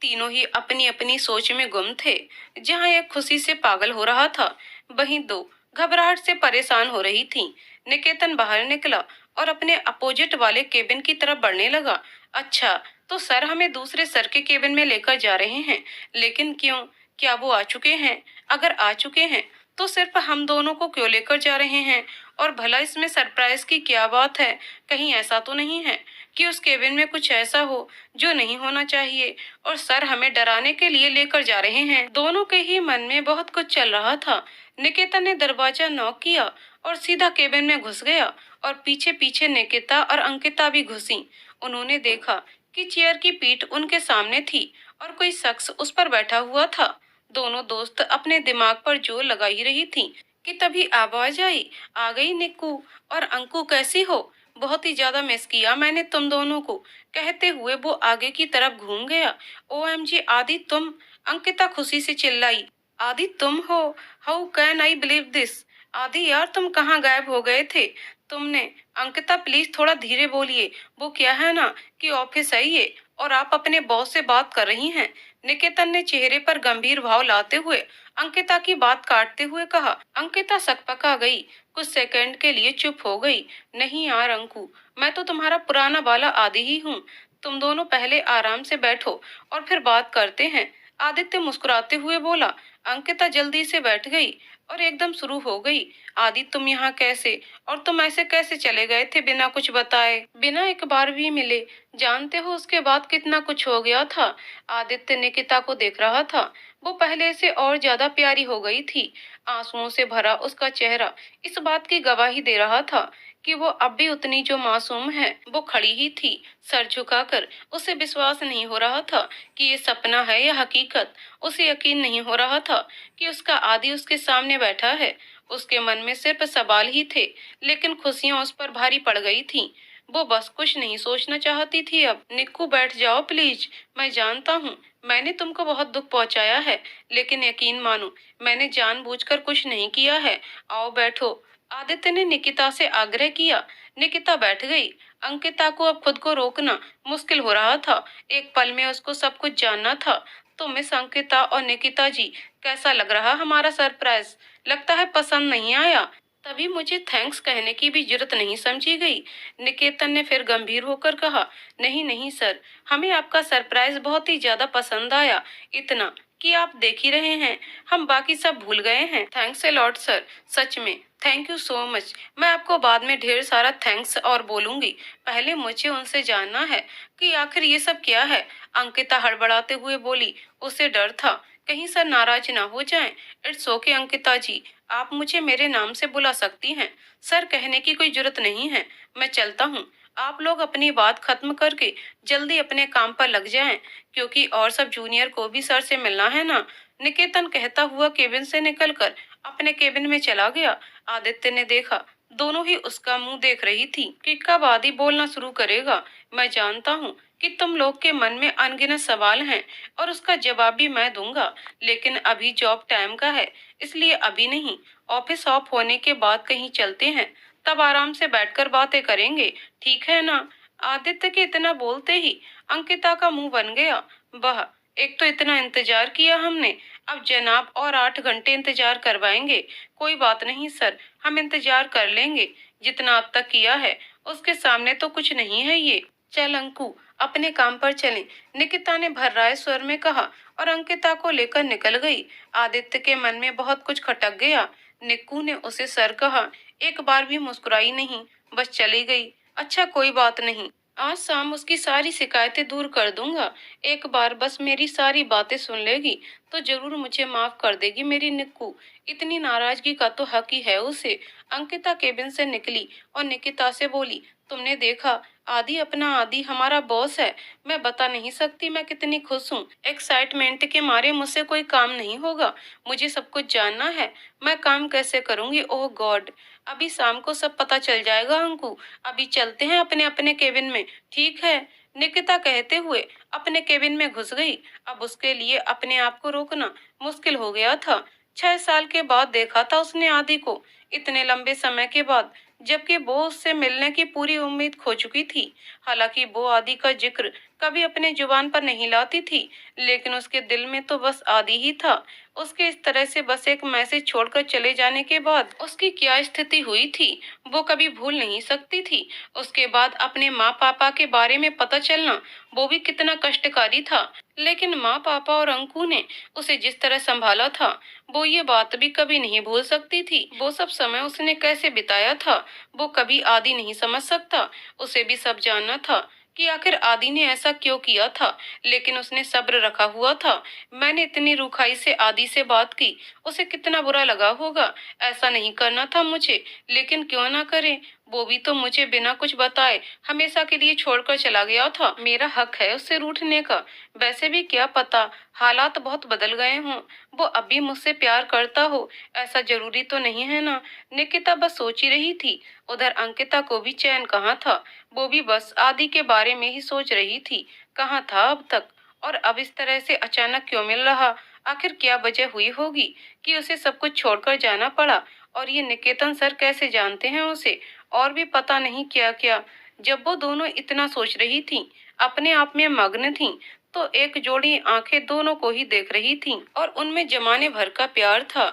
तीनों ही अपनी अपनी सोच में गुम थे। जहाँ एक खुशी से पागल हो रहा था, वहीं दो घबराहट से परेशान हो रही थीं। निकेतन बाहर निकला और अपने अपोजिट वाले केबिन की तरफ बढ़ने लगा। अच्छा, तो सर हमें दूसरे सर के केबिन में लेकर जा रहे हैं, लेकिन क्यों? क्या वो आ चुके हैं? अगर आ चुके हैं तो सिर्फ हम दोनों को क्यों लेकर जा रहे हैं? और भला इसमें सरप्राइज की क्या बात है? कहीं ऐसा तो नहीं है कि उस केबिन में कुछ ऐसा हो जो नहीं होना चाहिए और सर हमें डराने के लिए लेकर जा रहे हैं? दोनों के ही मन में बहुत कुछ चल रहा था। निकिता ने दरवाजा नॉक किया और सीधा केबिन में घुस गया और पीछे पीछे निकिता और अंकिता भी घुसी। उन्होंने देखा कि चेयर की पीठ उनके सामने थी और कोई शख्स उस पर बैठा हुआ था। दोनों दोस्त अपने दिमाग पर जोर लगा ही रही थीं कि तभी आवाज आई, आ गई निक्कू। और अंकु कैसी हो? बहुत ही ज्यादा मिस किया मैंने तुम दोनों को। कहते हुए वो आगे की तरफ घूम गया। ओएमजी आदि तुम! अंकिता खुशी से चिल्लाई। आदि तुम हो? How can I believe this? आदि यार तुम कहाँ गायब हो गए थे तुमने? अंकिता प्लीज थोड़ा धीरे बोलिए। वो क्या है ना कि ऑफिस है ये और आप अपने बॉस से बात कर रही हैं। निकेतन ने चेहरे पर गंभीर भाव लाते हुए अंकिता की बात काटते हुए कहा। अंकिता सकपका गई, कुछ सेकंड के लिए चुप हो गई। नहीं यार अंकु, मैं तो तुम्हारा पुराना वाला आदि ही हूँ। तुम दोनों पहले आराम से बैठो और फिर बात करते हैं। आदित्य मुस्कुराते हुए बोला। अंकिता जल्दी से बैठ गई और एकदम शुरू हो गई। आदि तुम यहाँ कैसे? और तुम ऐसे कैसे चले गए थे बिना कुछ बताए, बिना एक बार भी मिले? जानते हो उसके बाद कितना कुछ हो गया था। आदित्य निकिता को देख रहा था। वो पहले से और ज्यादा प्यारी हो गई थी। आंसुओं से भरा उसका चेहरा इस बात की गवाही दे रहा था कि वो अब भी उतनी जो मासूम है। वो खड़ी ही थी, सर झुकाकर। उसे विश्वास नहीं हो रहा था कि ये सपना है या हकीकत। उसे यकीन नहीं हो रहा था कि उसका आदि उसके सामने बैठा है। उसके मन में सिर्फ सवाल ही थे, लेकिन खुशियां उस पर भारी पड़ गई थीं। वो बस कुछ नहीं सोचना चाहती थी अब। निक्कू बैठ जाओ प्लीज। मैं जानता हूँ मैंने तुमको बहुत दुख पहुंचाया है, लेकिन यकीन मानो मैंने जानबूझकर कुछ नहीं किया है। आओ बैठो। आदित्य ने निकिता से आग्रह किया। निकिता बैठ गई। अंकिता को अब खुद को रोकना मुश्किल हो रहा था। एक पल में उसको सब कुछ जानना था। तो मिस अंकिता और निकिता जी, कैसा लग रहा हमारा सरप्राइज? लगता है पसंद नहीं आया। तभी मुझे थैंक्स कहने की भी जरूरत नहीं समझी गई। निकेतन ने फिर गंभीर होकर कहा। नहीं नहीं सर, हमें आपका सरप्राइज बहुत ही ज्यादा पसंद आया। इतना कि आप देख ही रहे हैं, हम बाकी सब भूल गए हैं। थैंक्स ए लॉट सर, सच में थैंक यू सो मच। मैं आपको बाद में ढेर सारा थैंक्स और बोलूंगी। पहले मुझे उनसे जानना है कि आखिर ये सब क्या है। अंकिता हड़बड़ाते हुए बोली। उसे डर था कहीं सर नाराज ना हो जाएं। इट्स ओके अंकिता जी, आप मुझे मेरे नाम से बुला सकती हैं। सर कहने की कोई जरूरत नहीं है। मैं चलता हूँ। आप लोग अपनी बात खत्म करके जल्दी अपने काम पर लग जाएं, क्योंकि और सब जूनियर को भी सर से मिलना है ना। निकेतन कहता हुआ केबिन से निकलकर अपने केबिन में चला गया। आदित्य ने देखा, दोनों ही उसका मुंह देख रही थी कि कब आदि बोलना शुरू करेगा। मैं जानता हूँ कि तुम लोग के मन में अनगिनत सवाल हैं और उसका जवाब भी मैं दूंगा, लेकिन अभी जॉब टाइम का है, इसलिए अभी नहीं। ऑफिस ऑफ होने के बाद कहीं चलते हैं, तब आराम से बैठकर बातें करेंगे, ठीक है ना? आदित्य के इतना बोलते ही अंकिता का मुंह बन गया। वह, एक तो इतना इंतजार किया हमने, अब जनाब और 8 घंटे इंतजार करवाएंगे। कोई बात नहीं सर, हम इंतजार कर लेंगे। जितना अब तक किया है उसके सामने तो कुछ नहीं है ये। चल अंकु, अपने काम पर चलें, निकिता ने भर्राए स्वर में कहा और अंकिता को लेकर निकल गई। आदित्य के मन में बहुत कुछ खटक गया। निक्कू ने उसे सर कहा, एक बार भी मुस्कुराई नहीं, बस चली गई। अच्छा कोई बात नहीं, आज शाम उसकी सारी शिकायतें दूर कर दूंगा। एक बार बस मेरी सारी बातें सुन लेगी तो जरूर मुझे माफ कर देगी मेरी निक्कू। इतनी नाराजगी का तो हक ही है उसे। अंकिता केबिन से निकली और निकिता से बोली, तुमने देखा, आदि अपना आदि हमारा बॉस है। मैं बता नहीं सकती मैं कितनी खुश हूँ। एक्साइटमेंट के मारे मुझसे कोई काम नहीं होगा। मुझे सब कुछ जानना है। मैं काम कैसे करूंगी? ओह गॉड! अभी शाम को सब पता चल जाएगा अंकु। अभी चलते हैं अपने अपने केबिन में। ठीक है, निकिता कहते हुए अपने केबिन में घुस गई। अब उसके लिए अपने आप को रोकना मुश्किल हो गया था। 6 साल के बाद देखा था उसने आदि को, इतने लंबे समय के बाद, जबकि वो उससे मिलने की पूरी उम्मीद खो चुकी थी। हालांकि वो आदि का जिक्र कभी अपने जुबान पर नहीं लाती थी, लेकिन उसके दिल में तो बस आदि ही था। उसके इस तरह से बस एक मैसेज छोड़कर चले जाने के बाद उसकी क्या स्थिति हुई थी, वो कभी भूल नहीं सकती थी। उसके बाद अपने माँ पापा के बारे में पता चलना, वो भी कितना कष्टकारी था। लेकिन माँ पापा और अंकु ने उसे जिस तरह संभाला था, वो ये बात भी कभी नहीं भूल सकती थी। वो सब समय उसने कैसे बिताया था, वो कभी आदि नहीं समझ सकता। उसे भी सब जानना था कि आखिर आदि ने ऐसा क्यों किया था, लेकिन उसने सब्र रखा हुआ था। मैंने इतनी रुखाई से आदि से बात की, उसे कितना बुरा लगा होगा। ऐसा नहीं करना था मुझे, लेकिन क्यों ना करे। वो भी तो मुझे बिना कुछ बताए हमेशा के लिए छोड़कर चला गया था। मेरा हक है उससे रूठने का। वैसे भी क्या पता, हालात बहुत बदल गए हों, वो अभी मुझसे प्यार करता हो। ऐसा जरूरी तो नहीं है ना। निकिता बस सोच ही रही थी। उधर अंकिता को भी चैन कहाँ था। वो भी बस आदि के बारे में ही सोच रही थी। कहाँ था अब तक, और अब इस तरह से अचानक क्यों मिल रहा? आखिर क्या वजह हुई होगी कि उसे सब कुछ छोड़कर जाना पड़ा? और ये निकेतन सर कैसे जानते हैं उसे? और भी पता नहीं क्या क्या। जब वो दोनों इतना सोच रही थीं, अपने आप में मग्न थीं, तो एक जोड़ी आंखें दोनों को ही देख रही थीं, और उनमें जमाने भर का प्यार था।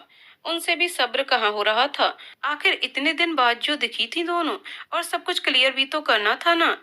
उनसे भी सब्र कहाँ हो रहा था। आखिर इतने दिन बाद जो दिखी थी दोनों, और सब कुछ क्लियर भी तो करना था ना।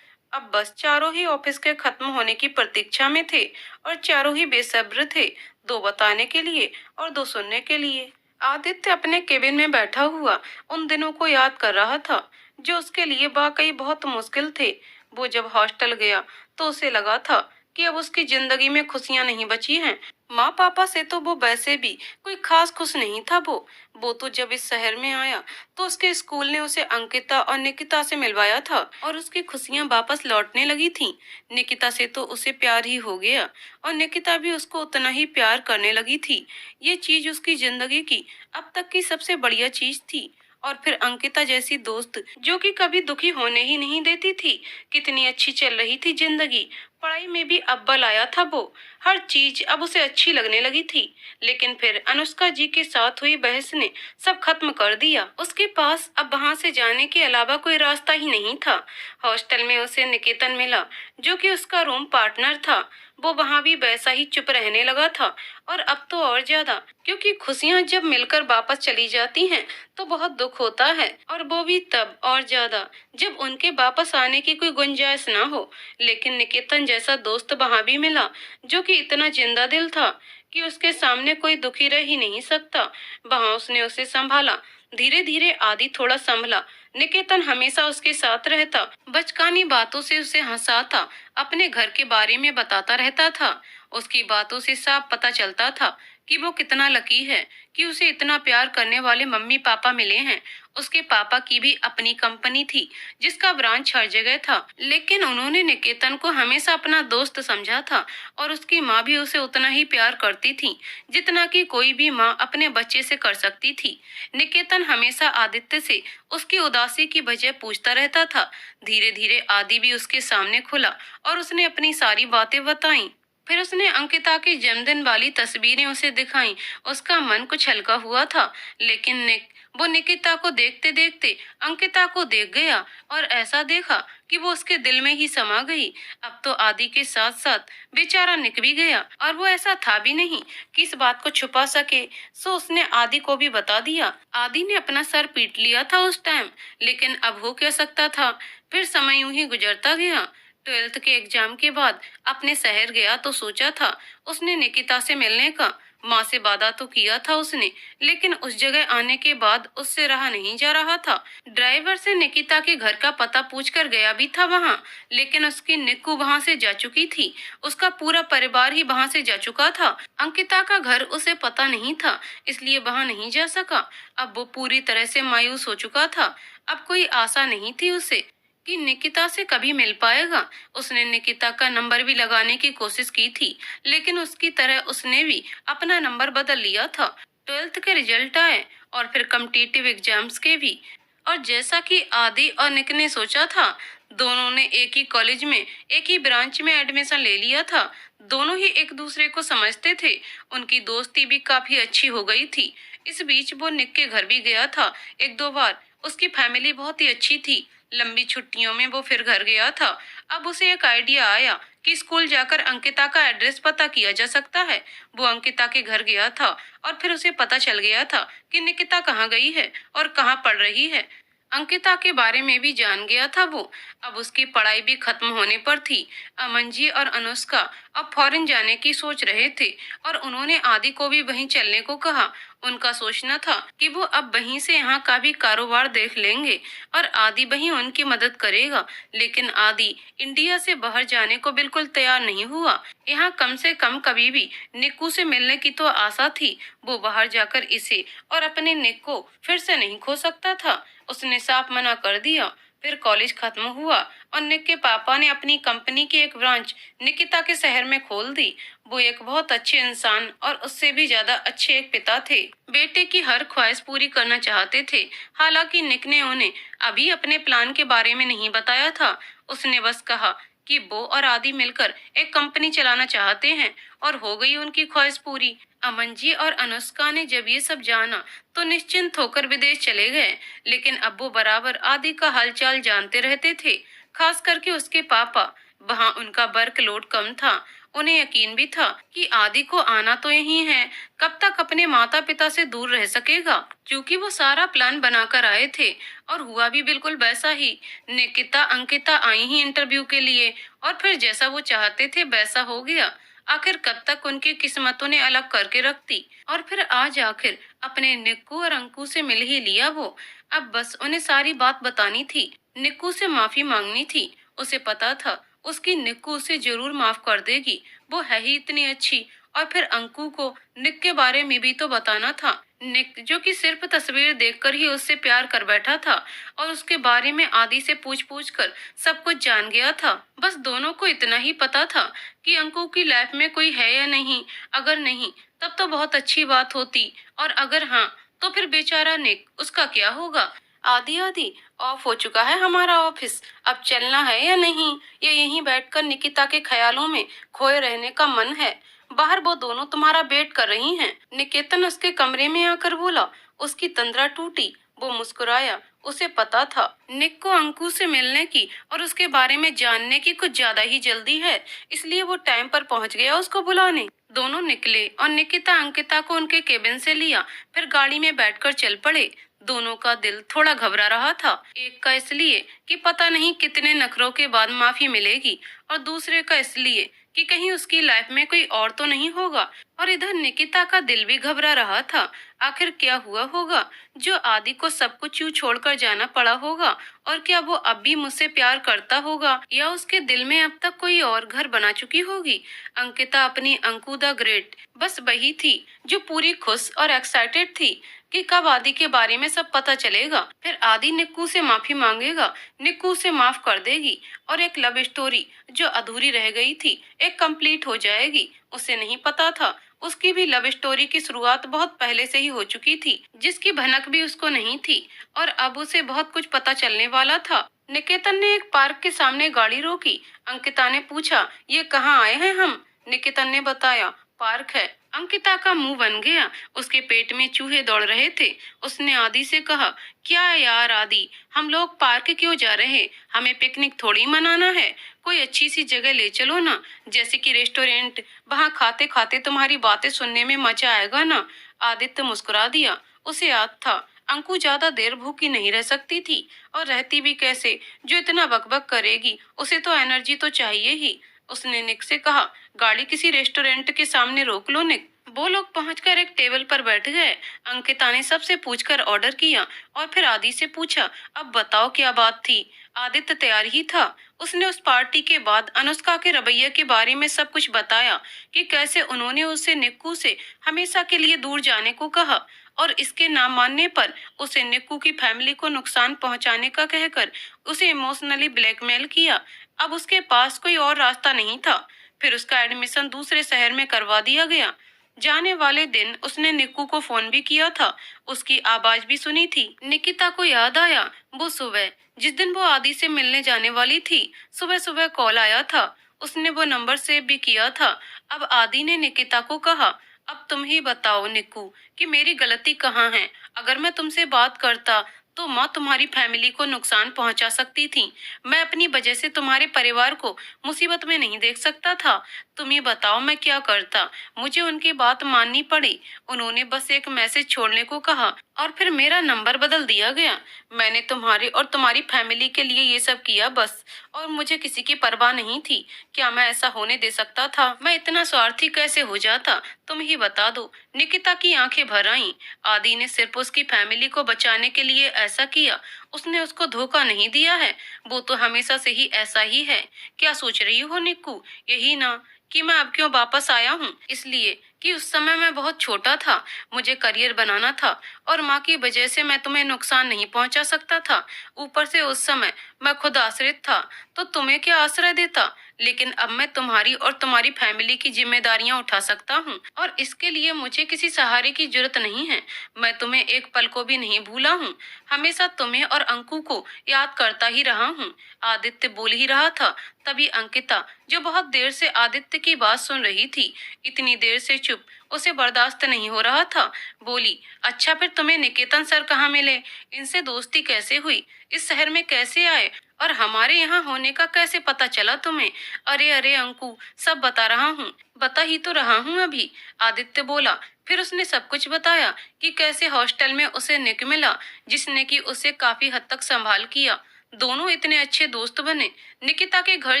अब बस चारों ही ऑफिस के खत्म होने की प्रतीक्षा में थे, और चारों ही बेसब्र थे, दो बताने के लिए और दो सुनने के लिए। आदित्य अपने केबिन में बैठा हुआ उन दिनों को याद कर रहा था, जो उसके लिए वाकई बहुत मुश्किल थे। वो जब हॉस्टल गया तो उसे लगा था कि अब उसकी जिंदगी में खुशियां नहीं बची हैं। माँ पापा से तो वो वैसे भी कोई खास खुश नहीं था। वो तो जब इस शहर में आया तो उसके स्कूल ने उसे अंकिता और निकिता से मिलवाया था, और उसकी खुशियां वापस लौटने लगी थीं। निकिता से तो उसे प्यार ही हो गया, और निकिता भी उसको उतना ही प्यार करने लगी थी। ये चीज उसकी जिंदगी की अब तक की सबसे बढ़िया चीज थी। और फिर अंकिता जैसी दोस्त, जो कि कभी दुखी होने ही नहीं देती थी। कितनी अच्छी चल रही थी जिंदगी। पढ़ाई में भी अव्वल आया था वो। हर चीज अब उसे अच्छी लगने लगी थी। लेकिन फिर अनुष्का जी के साथ हुई बहस ने सब खत्म कर दिया। उसके पास अब वहां से जाने के अलावा कोई रास्ता ही नहीं था। हॉस्टल में उसे निकेतन मिला, जो कि उसका रूम पार्टनर था। वो वहां भी वैसा ही चुप रहने लगा था, और अब तो और ज्यादा, क्योंकि खुशियां जब मिलकर वापस चली जाती हैं तो बहुत दुख होता है, और वो भी तब और ज्यादा जब उनके वापस आने की कोई गुंजाइश ना हो। लेकिन निकेतन जैसा दोस्त वहां भी मिला, जो कि इतना जिंदा दिल था कि उसके सामने कोई दुखी रह ही नहीं सकता। वहां उसने उसे संभाला। धीरे धीरे आदि थोड़ा संभला। निकेतन हमेशा उसके साथ रहता, बचकानी बातों से उसे हंसाता, अपने घर के बारे में बताता रहता था। उसकी बातों से साफ पता चलता था कि वो कितना लकी है कि उसे इतना प्यार करने वाले मम्मी पापा मिले हैं। उसके पापा की भी अपनी कंपनी थी, जिसका ब्रांच हर जगह था, लेकिन उन्होंने निकेतन को हमेशा अपना दोस्त समझा था। और उसकी माँ भी उसे उतना ही प्यार करती थी जितना कि कोई भी माँ अपने बच्चे से कर सकती थी। निकेतन हमेशा आदित्य से उसकी उदासी की वजह पूछता रहता था। धीरे धीरे आदि भी उसके सामने खुला, और उसने अपनी सारी बातें बताई। फिर उसने अंकिता की जन्मदिन वाली तस्वीरें उसे दिखाई। उसका मन कुछ हल्का हुआ था, लेकिन वो निकिता को देखते देखते अंकिता को देख गया, और ऐसा देखा कि वो उसके दिल में ही समा गई। अब तो आदि के साथ साथ बेचारा निक भी गया, और वो ऐसा था भी नहीं कि इस बात को छुपा सके। सो उसने आदि को भी बता दिया। आदि ने अपना सर पीट लिया था उस टाइम, लेकिन अब हो क्या सकता था। फिर समय यूं ही गुजरता गया। 12th के एग्जाम के बाद अपने शहर गया तो सोचा था उसने निकिता से मिलने का। माँ से वादा तो किया था उसने, लेकिन उस जगह आने के बाद उससे रहा नहीं जा रहा था। ड्राइवर से निकिता के घर का पता पूछकर गया भी था वहाँ, लेकिन उसकी निक्कू वहाँ से जा चुकी थी। उसका पूरा परिवार ही वहाँ से जा चुका था। अंकिता का घर उसे पता नहीं था, इसलिए वहाँ नहीं जा सका। अब वो पूरी तरह से मायूस हो चुका था। अब कोई आशा नहीं थी उसे कि निकिता से कभी मिल पाएगा। उसने निकिता का नंबर भी लगाने की कोशिश की थी, लेकिन उसकी तरह उसने भी अपना नंबर बदल लिया था। 12th के रिजल्ट आए और फिर कॉम्पिटिटिव एग्जाम्स के भी। और जैसा कि आदि और निक ने सोचा था, दोनों ने एक ही कॉलेज में एक ही ब्रांच में एडमिशन ले लिया था। दोनों ही एक दूसरे को समझते थे। उनकी दोस्ती भी काफी अच्छी हो गई थी। इस बीच वो निक के घर भी गया था एक दो बार। उसकी फैमिली बहुत ही अच्छी थी। लंबी छुट्टियों में वो फिर घर गया था। अब उसे एक आइडिया आया कि स्कूल जाकर अंकिता का एड्रेस पता किया जा सकता है। वो अंकिता के घर गया था और फिर उसे पता चल गया था कि निकिता कहाँ गई है और कहाँ पढ़ रही है। अंकिता के बारे में भी जान गया था वो। अब उसकी पढ़ाई भी खत्म होने पर थी। अमन जी और अनुष्का अब फॉरेन जाने की सोच रहे थे और उन्होंने आदि को भी वहीं चलने को कहा। उनका सोचना था कि वो अब वहीं से यहाँ का भी कारोबार देख लेंगे और आदि वहीं उनकी मदद करेगा। लेकिन आदि इंडिया से बाहर जाने को बिल्कुल तैयार नहीं हुआ। यहाँ कम से कम कभी भी निक्कू से मिलने की तो आशा थी। वो बाहर जाकर इसे और अपने निक को फिर से नहीं खो सकता था। उसने साफ मना कर दिया। फिर कॉलेज खत्म हुआ और निक के पापा ने अपनी कंपनी की एक ब्रांच निकिता के शहर में खोल दी। वो एक बहुत अच्छे इंसान और उससे भी ज्यादा अच्छे एक पिता थे। बेटे की हर ख्वाहिश पूरी करना चाहते थे। हालांकि निक ने उन्हें अभी अपने प्लान के बारे में नहीं बताया था। उसने बस कहा कि वो और आदि मिलकर एक कंपनी चलाना चाहते हैं और हो गई उनकी ख्वाहिश पूरी। अमन जी और अनुष्का ने जब ये सब जाना तो निश्चिंत होकर विदेश चले गए। लेकिन अब वो बराबर आदि का हालचाल जानते रहते थे, खास करके उसके पापा। वहाँ उनका वर्कलोड कम था। उन्हें यकीन भी था कि आदि को आना तो यही है। कब तक अपने माता पिता से दूर रह सकेगा, क्योंकि वो सारा प्लान बनाकर आए थे और हुआ भी बिल्कुल वैसा ही। निकिता अंकिता आई ही इंटरव्यू के लिए और फिर जैसा वो चाहते थे वैसा हो गया। आखिर कब तक उनकी किस्मतों ने अलग करके रख दी। और फिर आज आखिर अपने निक्कू और अंकु से मिल ही लिया वो। अब बस उन्हें सारी बात बतानी थी। निक्कू से माफी मांगनी थी। उसे पता था उसकी निक्कू उसे जरूर माफ कर देगी। वो है ही इतनी अच्छी। और फिर अंकु को निक के बारे में भी तो बताना था। निक जो कि सिर्फ तस्वीर देखकर ही उससे प्यार कर बैठा था और उसके बारे में आदि से पूछ पूछ कर सब कुछ जान गया था। बस दोनों को इतना ही पता था कि अंकु की लाइफ में कोई है या नहीं। अगर नहीं तब तो बहुत अच्छी बात होती, और अगर हाँ तो फिर बेचारा निक, उसका क्या होगा। आदि आदि ऑफ हो चुका है हमारा ऑफिस। अब चलना है या नहीं, या यहीं बैठकर निकिता के ख्यालों में खोए रहने का मन है। बाहर वो दोनों तुम्हारा वेट कर रही हैं। निकेतन उसके कमरे में आकर बोला। उसकी तंद्रा टूटी। वो मुस्कुराया। उसे पता था निक को अंकु से मिलने की और उसके बारे में जानने की कुछ ज्यादा ही जल्दी है, इसलिए वो टाइम पर पहुंच गया उसको बुलाने। दोनों निकले और निकिता अंकिता को उनके केबिन से लिया। फिर गाड़ी में बैठकर चल पड़े। दोनों का दिल थोड़ा घबरा रहा था। एक का इसलिए कि पता नहीं कितने नखरों के बाद माफी मिलेगी, और दूसरे का इसलिए कि कहीं उसकी लाइफ में कोई और तो नहीं होगा। और इधर निकिता का दिल भी घबरा रहा था। आखिर क्या हुआ होगा जो आदि को सब कुछ यूं छोड़कर जाना पड़ा होगा। और क्या वो अब भी मुझसे प्यार करता होगा, या उसके दिल में अब तक कोई और घर बना चुकी होगी। अंकिता अपनी अंकु द ग्रेट बस वही थी जो पूरी खुश और एक्साइटेड थी कि कब आदि के बारे में सब पता चलेगा। फिर आदि निक्कू से माफी मांगेगा, निक्कू से माफ कर देगी और एक लव स्टोरी जो अधूरी रह गई थी एक कंप्लीट हो जाएगी। उसे नहीं पता था उसकी भी लव स्टोरी की शुरुआत बहुत पहले से ही हो चुकी थी, जिसकी भनक भी उसको नहीं थी। और अब उसे बहुत कुछ पता चलने वाला था। निकेतन ने एक पार्क के सामने गाड़ी रोकी। अंकिता ने पूछा, ये कहाँ आए हैं हम। निकेतन ने बताया, पार्क है। अंकिता का मुंह बन गया। उसके पेट में चूहे दौड़ रहे थे। उसने आदि से कहा, क्या यार आदि, हम लोग पार्क क्यों जा रहे? हमें पिकनिक थोड़ी मनाना है। कोई अच्छी सी जगह ले चलो ना, जैसे कि रेस्टोरेंट। वहाँ खाते खाते तुम्हारी बातें सुनने में मजा आएगा ना। आदित्य मुस्कुरा दिया। उसे याद था अंकु ज्यादा देर भूखी नहीं रह सकती थी, और रहती भी कैसे जो इतना बकबक करेगी। उसे तो एनर्जी तो चाहिए ही। उसने निक से कहा, गाड़ी किसी रेस्टोरेंट के सामने रोक लो निक। वो लोग पहुंचकर एक टेबल पर बैठ गए। अंकिता ने सबसे पूछकर ऑर्डर किया और फिर आदि से पूछा, अब बताओ क्या बात थी। आदित्य तैयार ही था। उसने उस पार्टी के बाद अनुष्का के रवैये के बारे में सब कुछ बताया कि कैसे उन्होंने उसे निक्कू से हमेशा के लिए दूर जाने को कहा और इसके ना मानने पर उसे निक्कू की फैमिली को नुकसान पहुंचाने का कहकर उसे इमोशनली ब्लैकमेल किया। अब उसके पास कोई और रास्ता नहीं था। फिर उसका एडमिशन दूसरे शहर में करवा दिया गया। जाने वाले दिन उसने निक्कू को फोन भी किया था, उसकी आवाज भी सुनी थी। निकिता को याद आया वो सुबह जिस दिन वो आदि से मिलने जाने वाली थी। सुबह सुबह कॉल आया था, उसने वो नंबर सेव भी किया था। अब आदि ने निकिता को कहा, अब तुम ही बताओ निक्कू कि मेरी गलती कहाँ है। अगर मैं तुमसे बात करता तो माँ तुम्हारी फैमिली को नुकसान पहुंचा सकती थी। मैं अपनी वजह से तुम्हारे परिवार को मुसीबत में नहीं देख सकता था। तुम ही बताओ मैं क्या करता। मुझे उनकी बात माननी पड़ी। उन्होंने बस एक मैसेज छोड़ने को कहा और फिर मेरा नंबर बदल दिया गया। मैंने तुम्हारे और तुम्हारी फैमिली के लिए ये सब किया बस। और मुझे किसी की परवाह नहीं थी। क्या मैं ऐसा होने दे सकता था? मैं इतना स्वार्थी कैसे हो जाता? तुम ही बता दो। निकिता की आंखें भर आईं। आदि ने सिर्फ उसकी फैमिली को बचाने के लिए ऐसा किया। उसने उसको धोखा नहीं दिया है। वो तो हमेशा से ही ऐसा ही है। क्या सोच रही हो निक्कू? यही ना कि मैं अब क्यों वापस आया हूँ? इसलिए कि उस समय मैं बहुत छोटा था। मुझे करियर बनाना था और माँ की वजह से मैं तुम्हें नुकसान नहीं पहुंचा सकता था। ऊपर से उस समय मैं खुद आश्रित था तो तुम्हें क्या आश्रय देता। लेकिन अब मैं तुम्हारी और तुम्हारी फैमिली की जिम्मेदारियां उठा सकता हूँ और इसके लिए मुझे किसी सहारे की जरूरत नहीं है। मैं तुम्हें एक पल को भी नहीं भूला हूँ। हमेशा तुम्हें और अंकु को याद करता ही रहा हूँ। आदित्य बोल ही रहा था, तभी अंकिता, जो बहुत देर से आदित्य की बात सुन रही थी, इतनी देर से चुप, उसे बर्दाश्त नहीं हो रहा था, बोली, अच्छा फिर तुम्हें निकेतन सर कहाँ मिले? इनसे दोस्ती कैसे हुई? इस शहर में कैसे आए? और हमारे यहाँ होने का कैसे पता चला तुम्हें? अरे अरे अंकु, सब बता रहा हूँ। बता ही तो रहा हूँ अभी, आदित्य बोला। फिर उसने सब कुछ बताया कि कैसे हॉस्टल में उसे निक मिला, जिसने कि उसे काफी हद तक संभाल किया। दोनों इतने अच्छे दोस्त बने। निकिता के घर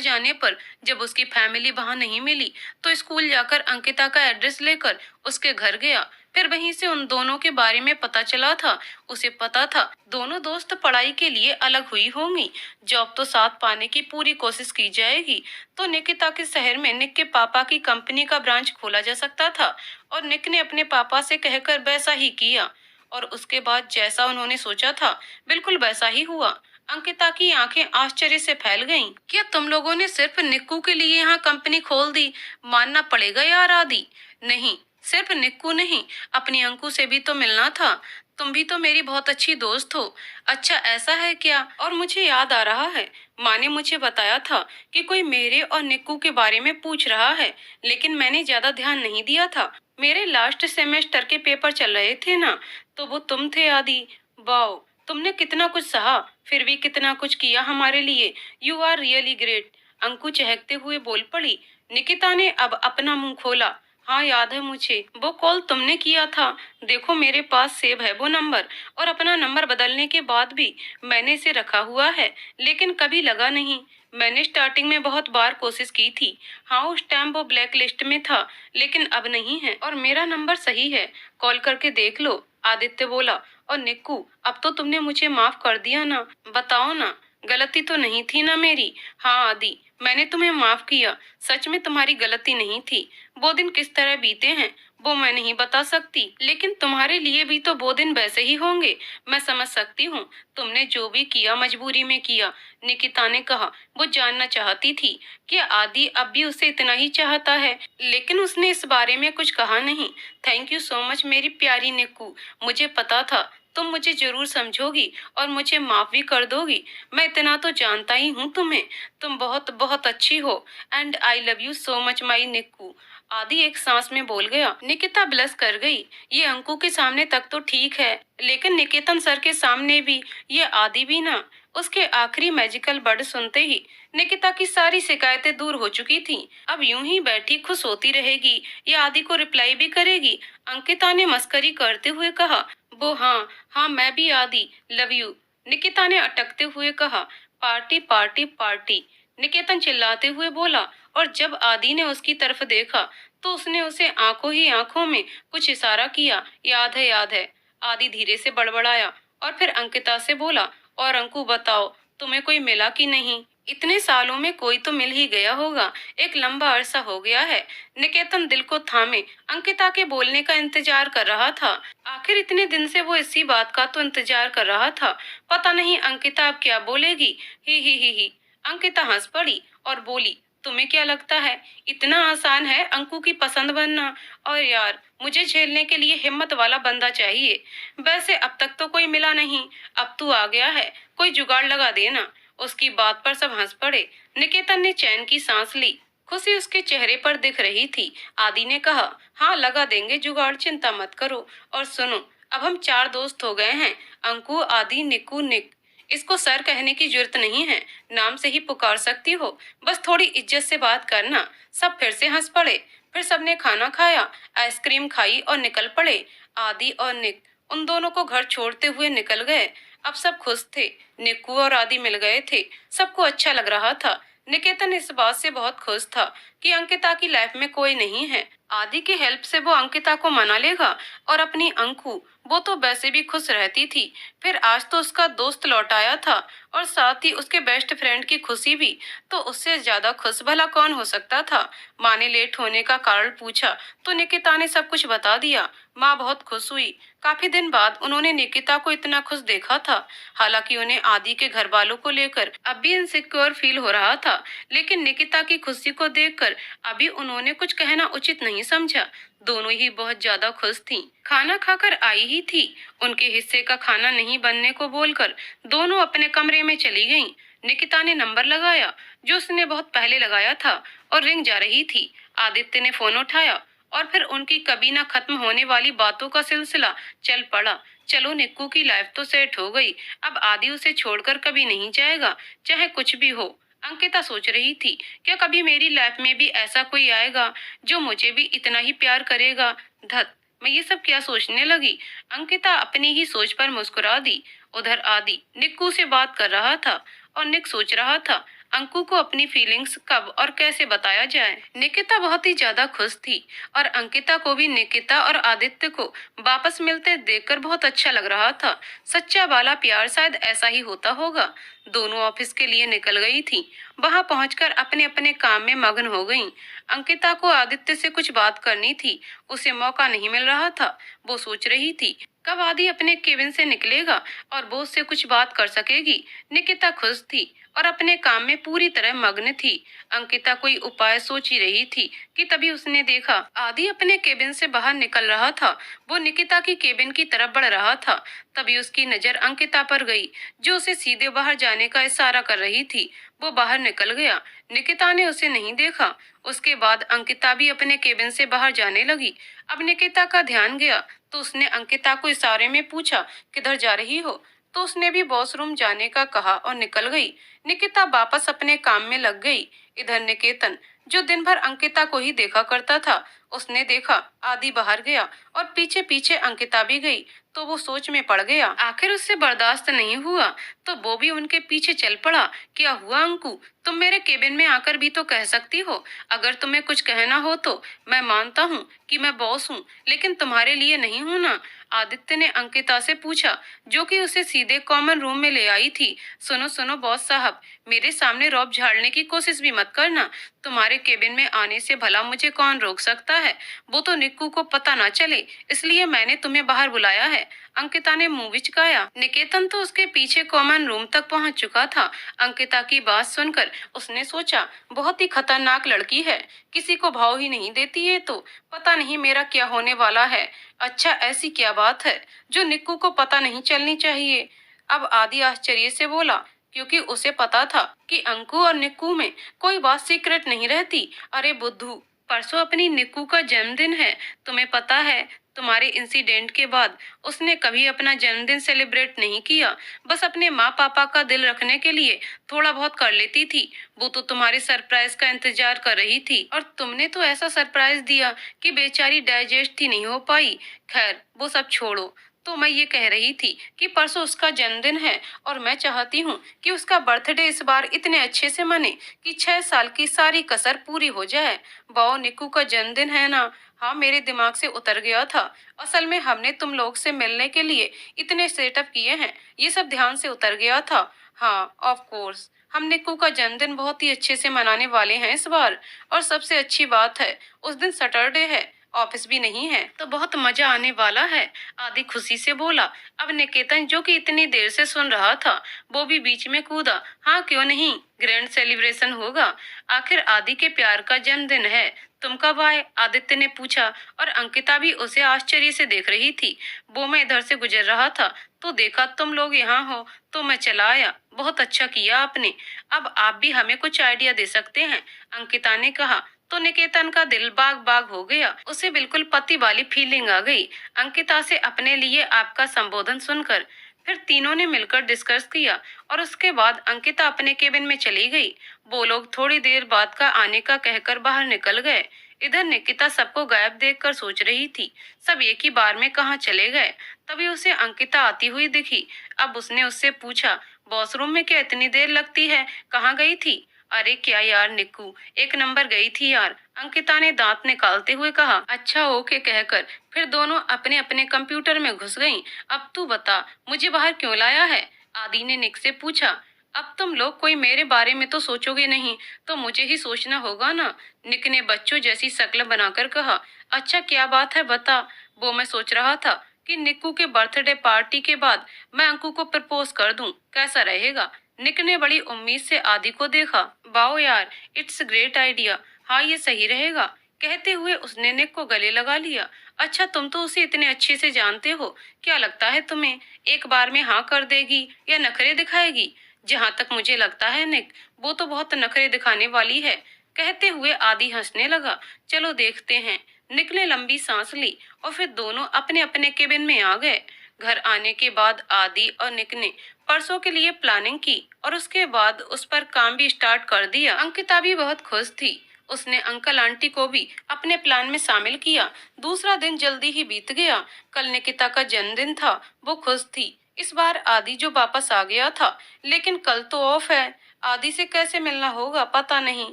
जाने पर जब उसकी फैमिली वहां नहीं मिली तो स्कूल जाकर अंकिता का एड्रेस लेकर उसके घर गया। फिर वहीं से उन दोनों के बारे में पता चला था। उसे पता था दोनों दोस्त पढ़ाई के लिए अलग हुई होंगी। जॉब तो साथ पाने की पूरी कोशिश की जाएगी। तो निकिता के शहर में निक के पापा की कंपनी का ब्रांच खोला जा सकता था और निक ने अपने पापा से कहकर वैसा ही किया। और उसके बाद जैसा उन्होंने सोचा था बिल्कुल वैसा ही हुआ। अंकिता की आंखें आश्चर्य से फैल गईं। क्या तुम लोगों ने सिर्फ निक्कू के लिए यहाँ कंपनी खोल दी? मानना पड़ेगा यार आदि। नहीं, सिर्फ निक्कू नहीं, अपनी अंकु से भी तो मिलना था। तुम भी तो मेरी बहुत अच्छी दोस्त हो। अच्छा ऐसा है क्या? और मुझे याद आ रहा है, माँ ने मुझे बताया था कि कोई मेरे और निक्कू के बारे में पूछ रहा है, लेकिन मैंने ज्यादा ध्यान नहीं दिया था। मेरे लास्ट सेमेस्टर के पेपर चल रहे थे ना, तो वो तुम थे आदि। वाओ, तुमने कितना कुछ सहा, फिर भी कितना कुछ किया हमारे लिए। You are really great. Anku चहकते हुए बोल पड़ी। निकिता ने अब अपना मुंह खोला। हाँ याद है मुझे, वो कॉल तुमने किया था। देखो मेरे पास सेव है वो नंबर, और अपना नंबर बदलने के बाद भी मैंने इसे रखा हुआ है, लेकिन कभी लगा नहीं। मैंने स्टार्टिंग में बहुत बार कोशिश की थी। हाँ उस टाइम वो ब्लैक लिस्ट में था, लेकिन अब नहीं है और मेरा नंबर सही है, कॉल करके देख लो, आदित्य बोला। और निक्कू, अब तो तुमने मुझे माफ कर दिया ना? बताओ ना, गलती तो नहीं थी ना मेरी? हाँ आदि, मैंने तुम्हें माफ किया। सच में तुम्हारी गलती नहीं थी। वो दिन किस तरह बीते हैं वो मैं नहीं बता सकती, लेकिन तुम्हारे लिए भी तो वो दिन वैसे ही होंगे। मैं समझ सकती हूँ, तुमने जो भी किया मजबूरी में किया। निकिता ने कहा। वो जानना चाहती थी कि आदि अब भी उसे इतना ही चाहता है, लेकिन उसने इस बारे में कुछ कहा नहीं। थैंक यू सो मच मेरी प्यारी निक्कू। मुझे पता था तुम मुझे जरूर समझोगी और मुझे माफ भी कर दोगी। मैं इतना तो जानता ही हूँ तुम्हें। तुम बहुत बहुत अच्छी हो and I love you so much my निक्कू। आदि एक सांस में बोल गया। निकिता ब्लश कर गई। ये अंकु के सामने तक तो ठीक है, लेकिन निकेतन सर के सामने भी ये आदि भी ना। उसके आखिरी मैजिकल वर्ड सुनते ही निकिता की सारी शिकायतें दूर हो चुकी थीं। अब यूं ही बैठी खुश होती रहेगी या आदि को रिप्लाई भी करेगी? अंकिता ने मस्करी करते हुए कहा। वो हाँ हाँ, मैं भी आदि लव यू, निकिता ने अटकते हुए कहा। पार्टी पार्टी पार्टी, निकेतन चिल्लाते हुए बोला। और जब आदि ने उसकी तरफ देखा तो उसने उसे आंखों ही आंखों में कुछ इशारा किया। याद है याद है, आदि धीरे से बड़बड़ाया और फिर अंकिता से बोला। और अंकु बताओ, तुम्हें कोई मिला कि नहीं? इतने सालों में कोई तो मिल ही गया होगा। एक लंबा अरसा हो गया है। निकेतन दिल को थामे अंकिता के बोलने का इंतजार कर रहा था। आखिर इतने दिन से वो इसी बात का तो इंतजार कर रहा था। पता नहीं अंकिता अब क्या बोलेगी। ही। अंकिता हंस पड़ी और बोली, तुम्हें क्या लगता है इतना आसान है अंकु की पसंद बनना? और यार, मुझे झेलने के लिए हिम्मत वाला बंदा चाहिए। वैसे अब तक तो कोई मिला नहीं। अब तू आ गया है, कोई जुगाड़ लगा देना। उसकी बात पर सब हंस पड़े। निकेतन ने चैन की सांस ली। खुशी उसके चेहरे पर दिख रही थी। आदि ने कहा, हाँ लगा देंगे जुगाड़, चिंता मत करो। और सुनो, अब हम 4 दोस्त हो गए हैं, अंकु, आदि, निक्कू, निक। इसको सर कहने की जरूरत नहीं है, नाम से ही पुकार सकती हो। बस थोड़ी इज्जत से बात करना। सब फिर से हंस पड़े। फिर सबने खाना खाया, आइसक्रीम खाई और निकल पड़े। आदि और निक उन दोनों को घर छोड़ते हुए निकल गए। अब सब खुश थे। निक्कू और आदि मिल गए थे। सबको अच्छा लग रहा था। निकेतन इस बात से बहुत खुश था कि अंकिता की लाइफ में कोई नहीं है। आदि की हेल्प से वो अंकिता को मना लेगा। और अपनी अंकु, वो तो वैसे भी खुश रहती थी। फिर आज तो उसका दोस्त लौट आया था और साथ ही उसके बेस्ट फ्रेंड की खुशी भी। तो उससे ज्यादा खुश भला कौन हो सकता था? माँ ने लेट होने का कारण पूछा तो निकिता ने सब कुछ बता दिया। माँ बहुत खुश हुई। काफी दिन बाद उन्होंने निकिता को इतना खुश देखा था। हालांकि उन्हें आदि के घर वालों को लेकर अब भी इनसिक्योर फील हो रहा था, लेकिन निकिता की खुशी को देखकर अभी उन्होंने कुछ कहना उचित नहीं समझा। दोनों ही बहुत ज्यादा खुश थीं। खाना खाकर आई ही थी। उनके हिस्से का खाना नहीं बनने को बोलकर दोनों अपने कमरे में चली गईं। निकिता ने नंबर लगाया जो उसने बहुत पहले लगाया था और रिंग जा रही थी। आदित्य ने फोन उठाया और फिर उनकी कभी ना खत्म होने वाली बातों का सिलसिला चल पड़ा। चलो, निक्कू की लाइफ तो सेट हो गई। अब आदि उसे छोड़कर कभी नहीं जाएगा, चाहे कुछ भी हो। अंकिता सोच रही थी, क्या कभी मेरी लाइफ में भी ऐसा कोई आएगा जो मुझे भी इतना ही प्यार करेगा? धत, मैं ये सब क्या सोचने लगी। अंकिता अपनी ही सोच पर मुस्कुरा दी। उधर आदि निक्कू से बात कर रहा था और निक सोच रहा था अंकु को अपनी फीलिंग्स कब और कैसे बताया जाए। निकिता बहुत ही ज्यादा खुश थी और अंकिता को भी निकिता और आदित्य को वापस मिलते देखकर बहुत अच्छा लग रहा था। सच्चा वाला प्यार शायद ऐसा ही होता होगा। दोनों ऑफिस के लिए निकल गई थी। वहां पहुंचकर अपने अपने काम में मगन हो गईं। अंकिता को आदित्य से कुछ बात करनी थी, उसे मौका नहीं मिल रहा था। वो सोच रही थी कब आदि अपने केबिन से निकलेगा और वो उससे कुछ बात कर सकेगी। निकिता खुश थी और अपने काम में पूरी तरह मग्न थी। अंकिता कोई उपाय सोच ही रही थी कि तभी उसने देखा आदि अपने केबिन से बाहर निकल रहा था। वो निकिता की केबिन की तरफ बढ़ रहा था। तभी उसकी नजर अंकिता पर गई, जो उसे सीधे बाहर जाने का इशारा कर रही थी। वो बाहर निकल गया। निकिता ने उसे नहीं देखा। उसके बाद अंकिता भी अपने केबिन से बाहर जाने लगी। अब निकिता का ध्यान गया तो उसने अंकिता को इशारे में पूछा, किधर जा रही हो? तो उसने भी वॉशरूम जाने का कहा और निकल गई। निकिता वापस अपने काम में लग गई। इधर निकेतन, जो दिन भर अंकिता को ही देखा करता था, उसने देखा आदि बाहर गया और पीछे पीछे अंकिता भी गई। तो वो सोच में पड़ गया। आखिर उससे बर्दाश्त नहीं हुआ तो वो भी उनके पीछे चल पड़ा। क्या हुआ अंकु? तुम मेरे केबिन में आकर भी तो कह सकती हो। अगर तुम्हें कुछ कहना हो तो मैं मानता हूँ कि मैं बॉस हूँ, लेकिन तुम्हारे लिए नहीं हूँ ना? आदित्य ने अंकिता से पूछा, जो कि उसे सीधे कॉमन रूम में ले आई थी। सुनो सुनो बॉस साहब, मेरे सामने रौब झाड़ने की कोशिश भी मत करना। तुम्हारे केबिन में आने से भला मुझे कौन रोक सकता है? वो तो निक्कू को पता ना चले, इसलिए मैंने तुम्हें बाहर बुलाया है। अंकिता ने मुंह बिचकाया। निकेतन तो उसके पीछे कॉमन रूम तक पहुंच चुका था। अंकिता की बात सुनकर उसने सोचा, बहुत ही खतरनाक लड़की है, किसी को भाव ही नहीं देती है। तो पता नहीं मेरा क्या होने वाला है। अच्छा, ऐसी क्या बात है जो निक्कू को पता नहीं चलनी चाहिए? अब आदि आश्चर्य से बोला, क्योंकि उसे पता था कि अंकु और निक्कू में कोई बात सीक्रेट नहीं रहती। अरे बुद्धू, परसों अपनी निक्कू का जन्मदिन है। तुम्हें पता है, तुम्हारे इंसिडेंट के बाद उसने कभी अपना जन्मदिन सेलिब्रेट नहीं किया। बस अपने माँ पापा का दिल रखने के लिए थोड़ा बहुत कर लेती थी। वो तो तुम्हारे सरप्राइज का इंतजार कर रही थी और तुमने तो ऐसा सरप्राइज दिया कि बेचारी डाइजेस्ट ही नहीं हो पाई। खैर, वो सब छोड़ो। तो मैं ये कह रही थी कि परसों उसका जन्मदिन है और मैं चाहती हूँ कि उसका बर्थडे इस बार इतने अच्छे से मने कि 6 साल की सारी कसर पूरी हो जाए। वाओ, निक्कू का जन्मदिन है ना? हाँ, मेरे दिमाग से उतर गया था। असल में हमने तुम लोग से मिलने के लिए इतने सेटअप किए हैं, ये सब ध्यान से उतर गया था। हाँ, ऑफ कोर्स। हम निक्कू का जन्मदिन बहुत ही अच्छे से मनाने वाले हैं इस बार। और सबसे अच्छी बात है, उस दिन सैटरडे है, ऑफिस भी नहीं है, तो बहुत मजा आने वाला है। आदि खुशी से बोला। अब निकेतन, जो कि इतनी देर से सुन रहा था, वो भी बीच में कूदा। हाँ, क्यों नहीं, ग्रैंड सेलिब्रेशन होगा। आखिर आदि के प्यार का जन्मदिन है। तुम कब आए? आदित्य ने पूछा। और अंकिता भी उसे आश्चर्य से देख रही थी। वो मैं इधर से गुजर रहा था तो देखा तुम लोग यहाँ हो, तो मैं चला आया। बहुत अच्छा किया आपने। अब आप भी हमें कुछ आइडिया दे सकते हैं, अंकिता ने कहा। तो निकेतन का दिल बाग बाग हो गया। उसे बिल्कुल पति वाली फीलिंग आ गई अंकिता से अपने लिए आपका संबोधन सुनकर। फिर तीनों ने मिलकर डिस्कस किया और उसके बाद अंकिता अपने केबिन में चली गई। वो लोग थोड़ी देर बाद का आने का कहकर बाहर निकल गए। इधर निकिता सबको गायब देखकर सोच रही थी, सब एक ही बार में कहाँ चले गए। तभी उसे अंकिता आती हुई दिखी। अब उसने उससे पूछा, वॉशरूम में क्या इतनी देर लगती है, कहाँ गई थी? अरे क्या यार निक्कू, एक नंबर गई थी यार, अंकिता ने दांत निकालते हुए कहा। अच्छा ओके कहकर फिर दोनों अपने अपने कंप्यूटर में घुस गईं। अब तू बता, मुझे बाहर क्यों लाया है? आदि ने निक से पूछा। अब तुम लोग कोई मेरे बारे में तो सोचोगे नहीं, तो मुझे ही सोचना होगा ना, निक ने बच्चों जैसी शक्ल बनाकर कहा। अच्छा क्या बात है बता। वो मैं सोच रहा था कि निक्कू के बर्थडे पार्टी के बाद मैं अंकु को प्रपोज कर दूं, कैसा रहेगा? निक ने बड़ी उम्मीद से आदि को देखा। वाओ यार, इट्स ग्रेट आइडिया। हाँ ये सही रहेगा। कहते हुए उसने निक को गले लगा लिया। अच्छा तुम तो उसे इतने अच्छे से जानते हो, क्या लगता है तुम्हें एक बार में हाँ कर देगी या नखरे दिखाएगी? जहाँ तक मुझे लगता है निक, वो तो बहुत नखरे दिखाने वाली है। कहते हुए आदि हंसने लगा। चलो देखते हैं। निक ने लंबी सांस ली और फिर दोनों अपने अपने केबिन में आ गए। घर आने के बाद आदि और निक ने परसों के लिए प्लानिंग की और उसके बाद उस पर काम भी स्टार्ट कर दिया। अंकिता भी बहुत खुश थी। उसने अंकल आंटी को भी अपने प्लान में शामिल किया। दूसरा दिन जल्दी ही बीत गया। कल निकिता का जन्मदिन था। वो खुश थी। इस बार आदि जो वापस आ गया था, लेकिन कल तो ऑफ है। आदि से कैसे मिलना होगा पता नहीं।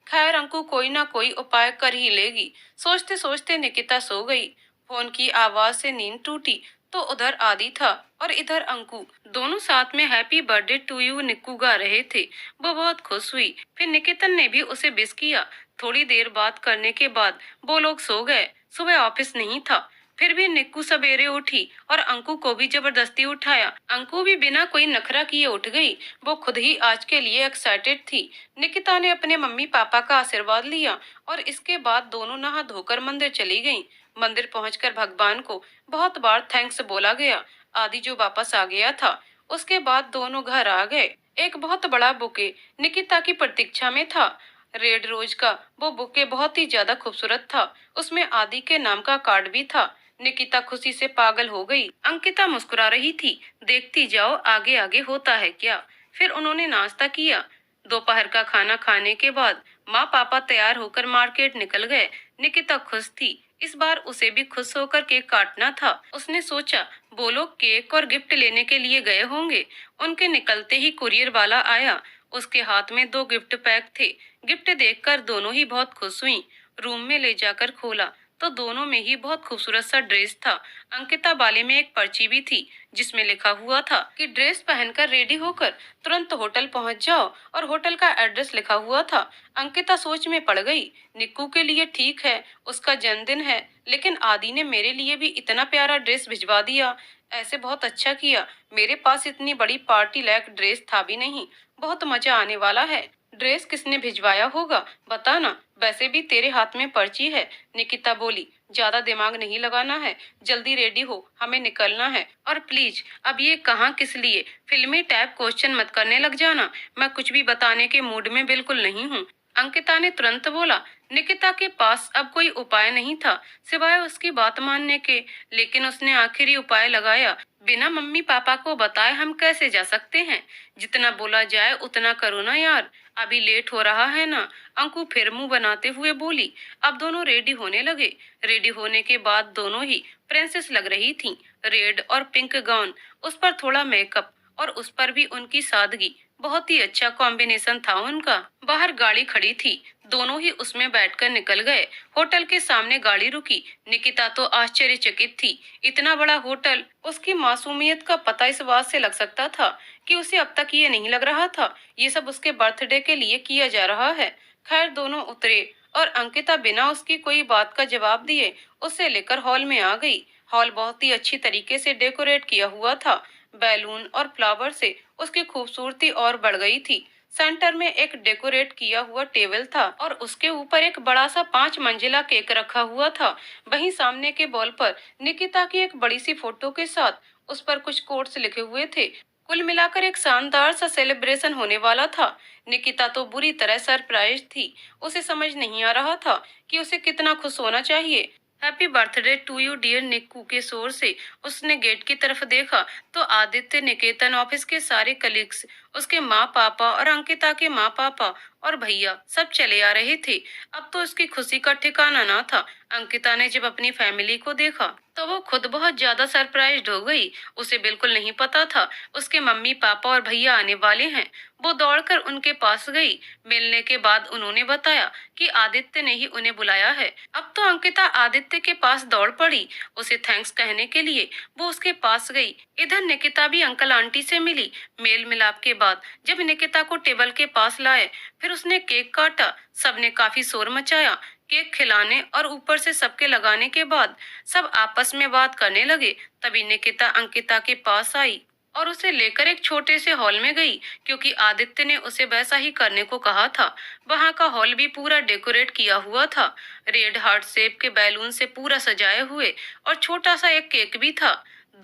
खैर अंकु कोई ना कोई उपाय कर ही लेगी। सोचते सोचते निकिता सो गई। फोन की आवाज से नींद टूटी तो उधर आदि था और इधर अंकु, दोनों साथ में happy birthday to you Nikku गा रहे थे। वो बहुत खुश हुई। फिर निकेतन ने भी उसे विश किया। थोड़ी देर बात करने के बाद वो लोग सो गए। सुबह ऑफिस नहीं था। फिर भी निक्कू सवेरे उठी और अंकु को भी जबरदस्ती उठाया। अंकु भी बिना कोई नखरा किए उठ गई। वो खुद ही आज के लिए एक्साइटेड थी। निकिता ने अपने मम्मी पापा का आशीर्वाद लिया और इसके बाद दोनों नहा धोकर मंदिर चली गईं। मंदिर पहुंचकर भगवान को बहुत बार थैंक्स बोला गया। आदि जो वापस आ गया था, उसके बाद दोनों घर आ गए। एक बहुत बड़ा बुके निकिता की प्रतीक्षा में था। रेड रोज का वो बुके बहुत ही ज्यादा खूबसूरत था। उसमें आदि के नाम का कार्ड भी था। निकिता खुशी से पागल हो गई। अंकिता मुस्कुरा रही थी। देखती जाओ आगे आगे होता है क्या। फिर उन्होंने नाश्ता किया। दोपहर का खाना खाने के बाद माँ पापा तैयार होकर मार्केट निकल गए। निकिता खुश थी। इस बार उसे भी खुश होकर केक काटना था। उसने सोचा वो लोग केक और गिफ्ट लेने के लिए गए होंगे। उनके निकलते ही कुरियर वाला आया। उसके हाथ में 2 गिफ्ट पैक थे। गिफ्ट देखकर दोनों ही बहुत खुश हुई। रूम में ले जाकर खोला तो दोनों में ही बहुत खूबसूरत सा ड्रेस था। अंकिता बाले में एक पर्ची भी थी जिसमें लिखा हुआ था कि ड्रेस पहनकर रेडी होकर तुरंत होटल पहुंच जाओ, और होटल का एड्रेस लिखा हुआ था। अंकिता सोच में पड़ गई। निक्कू के लिए ठीक है, उसका जन्मदिन है, लेकिन आदि ने मेरे लिए भी इतना प्यारा ड्रेस भिजवा दिया। ऐसे बहुत अच्छा किया। मेरे पास इतनी बड़ी पार्टी लायक ड्रेस था भी नहीं। बहुत मजा आने वाला है। ड्रेस किसने भिजवाया होगा बता ना, वैसे भी तेरे हाथ में पर्ची है। निकिता बोली। ज्यादा दिमाग नहीं लगाना है, जल्दी रेडी हो, हमें निकलना है। और प्लीज अब ये कहाँ किस लिए फिल्मी टाइप क्वेश्चन मत करने लग जाना। मैं कुछ भी बताने के मूड में बिल्कुल नहीं हूँ, अंकिता ने तुरंत बोला। निकिता के पास अब कोई उपाय नहीं था सिवाय उसकी बात मानने के, लेकिन उसने आखिरी उपाय लगाया। बिना मम्मी पापा को बताए हम कैसे जा सकते हैं? जितना बोला जाए उतना करो ना यार, अभी लेट हो रहा है ना। अंकु फिर मुंह बनाते हुए बोली। अब दोनों रेडी होने लगे। रेडी होने के बाद दोनों ही प्रिंसेस लग रही थीं। रेड और पिंक गाउन, उस पर थोड़ा मेकअप और उस पर भी उनकी सादगी बहुत ही अच्छा कॉम्बिनेशन था उनका। बाहर गाड़ी खड़ी थी, दोनों ही उसमें बैठकर निकल गए। होटल के सामने गाड़ी रुकी। निकिता तो आश्चर्यचकित थी। इतना बड़ा होटल, उसकी मासूमियत का पता इस बात से लग सकता था कि उसे अब तक ये नहीं लग रहा था ये सब उसके बर्थडे के लिए किया जा रहा है। खैर दोनों उतरे और अंकिता बिना उसकी कोई बात का जवाब दिए उसे लेकर हॉल में आ गई। हॉल बहुत ही अच्छी तरीके से डेकोरेट किया हुआ था। बैलून और फ्लावर से उसकी खूबसूरती और बढ़ गई थी। सेंटर में एक डेकोरेट किया हुआ टेबल था और उसके ऊपर एक बड़ा सा 5 मंजिला केक रखा हुआ था। वहीं सामने के वॉल पर निकिता की एक बड़ी सी फोटो के साथ उस पर कुछ कोट्स लिखे हुए थे। कुल मिलाकर एक शानदार सा सेलिब्रेशन होने वाला था। निकिता तो बुरी तरह सरप्राइज थी। उसे समझ नहीं आ रहा था कि उसे कितना खुश होना चाहिए। Happy birthday to you dear Nikku के शोर से उसने गेट की तरफ देखा तो आदित्य, निकेतन, ऑफिस के सारे कलीग्स, उसके माँ पापा और अंकिता के माँ पापा और भैया सब चले आ रहे थे। अब तो उसकी खुशी का ठिकाना ना था। अंकिता ने जब अपनी फैमिली को देखा तो वो खुद बहुत ज्यादा सरप्राइज्ड हो गई। उसे बिल्कुल नहीं पता था उसके मम्मी पापा और भैया आने वाले हैं। वो दौड़कर उनके पास गई। मिलने के बाद उन्होंने बताया कि आदित्य ने ही उन्हें बुलाया है। अब तो अंकिता आदित्य के पास दौड़ पड़ी उसे थैंक्स कहने के लिए। वो उसके पास गई। इधर निकिता भी अंकल आंटी से मिली। मेल मिलाप के बाद जब निकिता को टेबल के पास लाए, फिर उसने केक काटा। सबने काफी शोर मचाया। केक खिलाने और ऊपर से सबके लगाने के बाद सब आपस में बात करने लगे। तभी निकिता अंकिता के पास आई और उसे लेकर एक छोटे से हॉल में गई, क्योंकि आदित्य ने उसे वैसा ही करने को कहा था। वहाँ का हॉल भी पूरा डेकोरेट किया हुआ था। रेड हार्ट शेप के बैलून से पूरा सजाए हुए और छोटा सा एक केक भी था।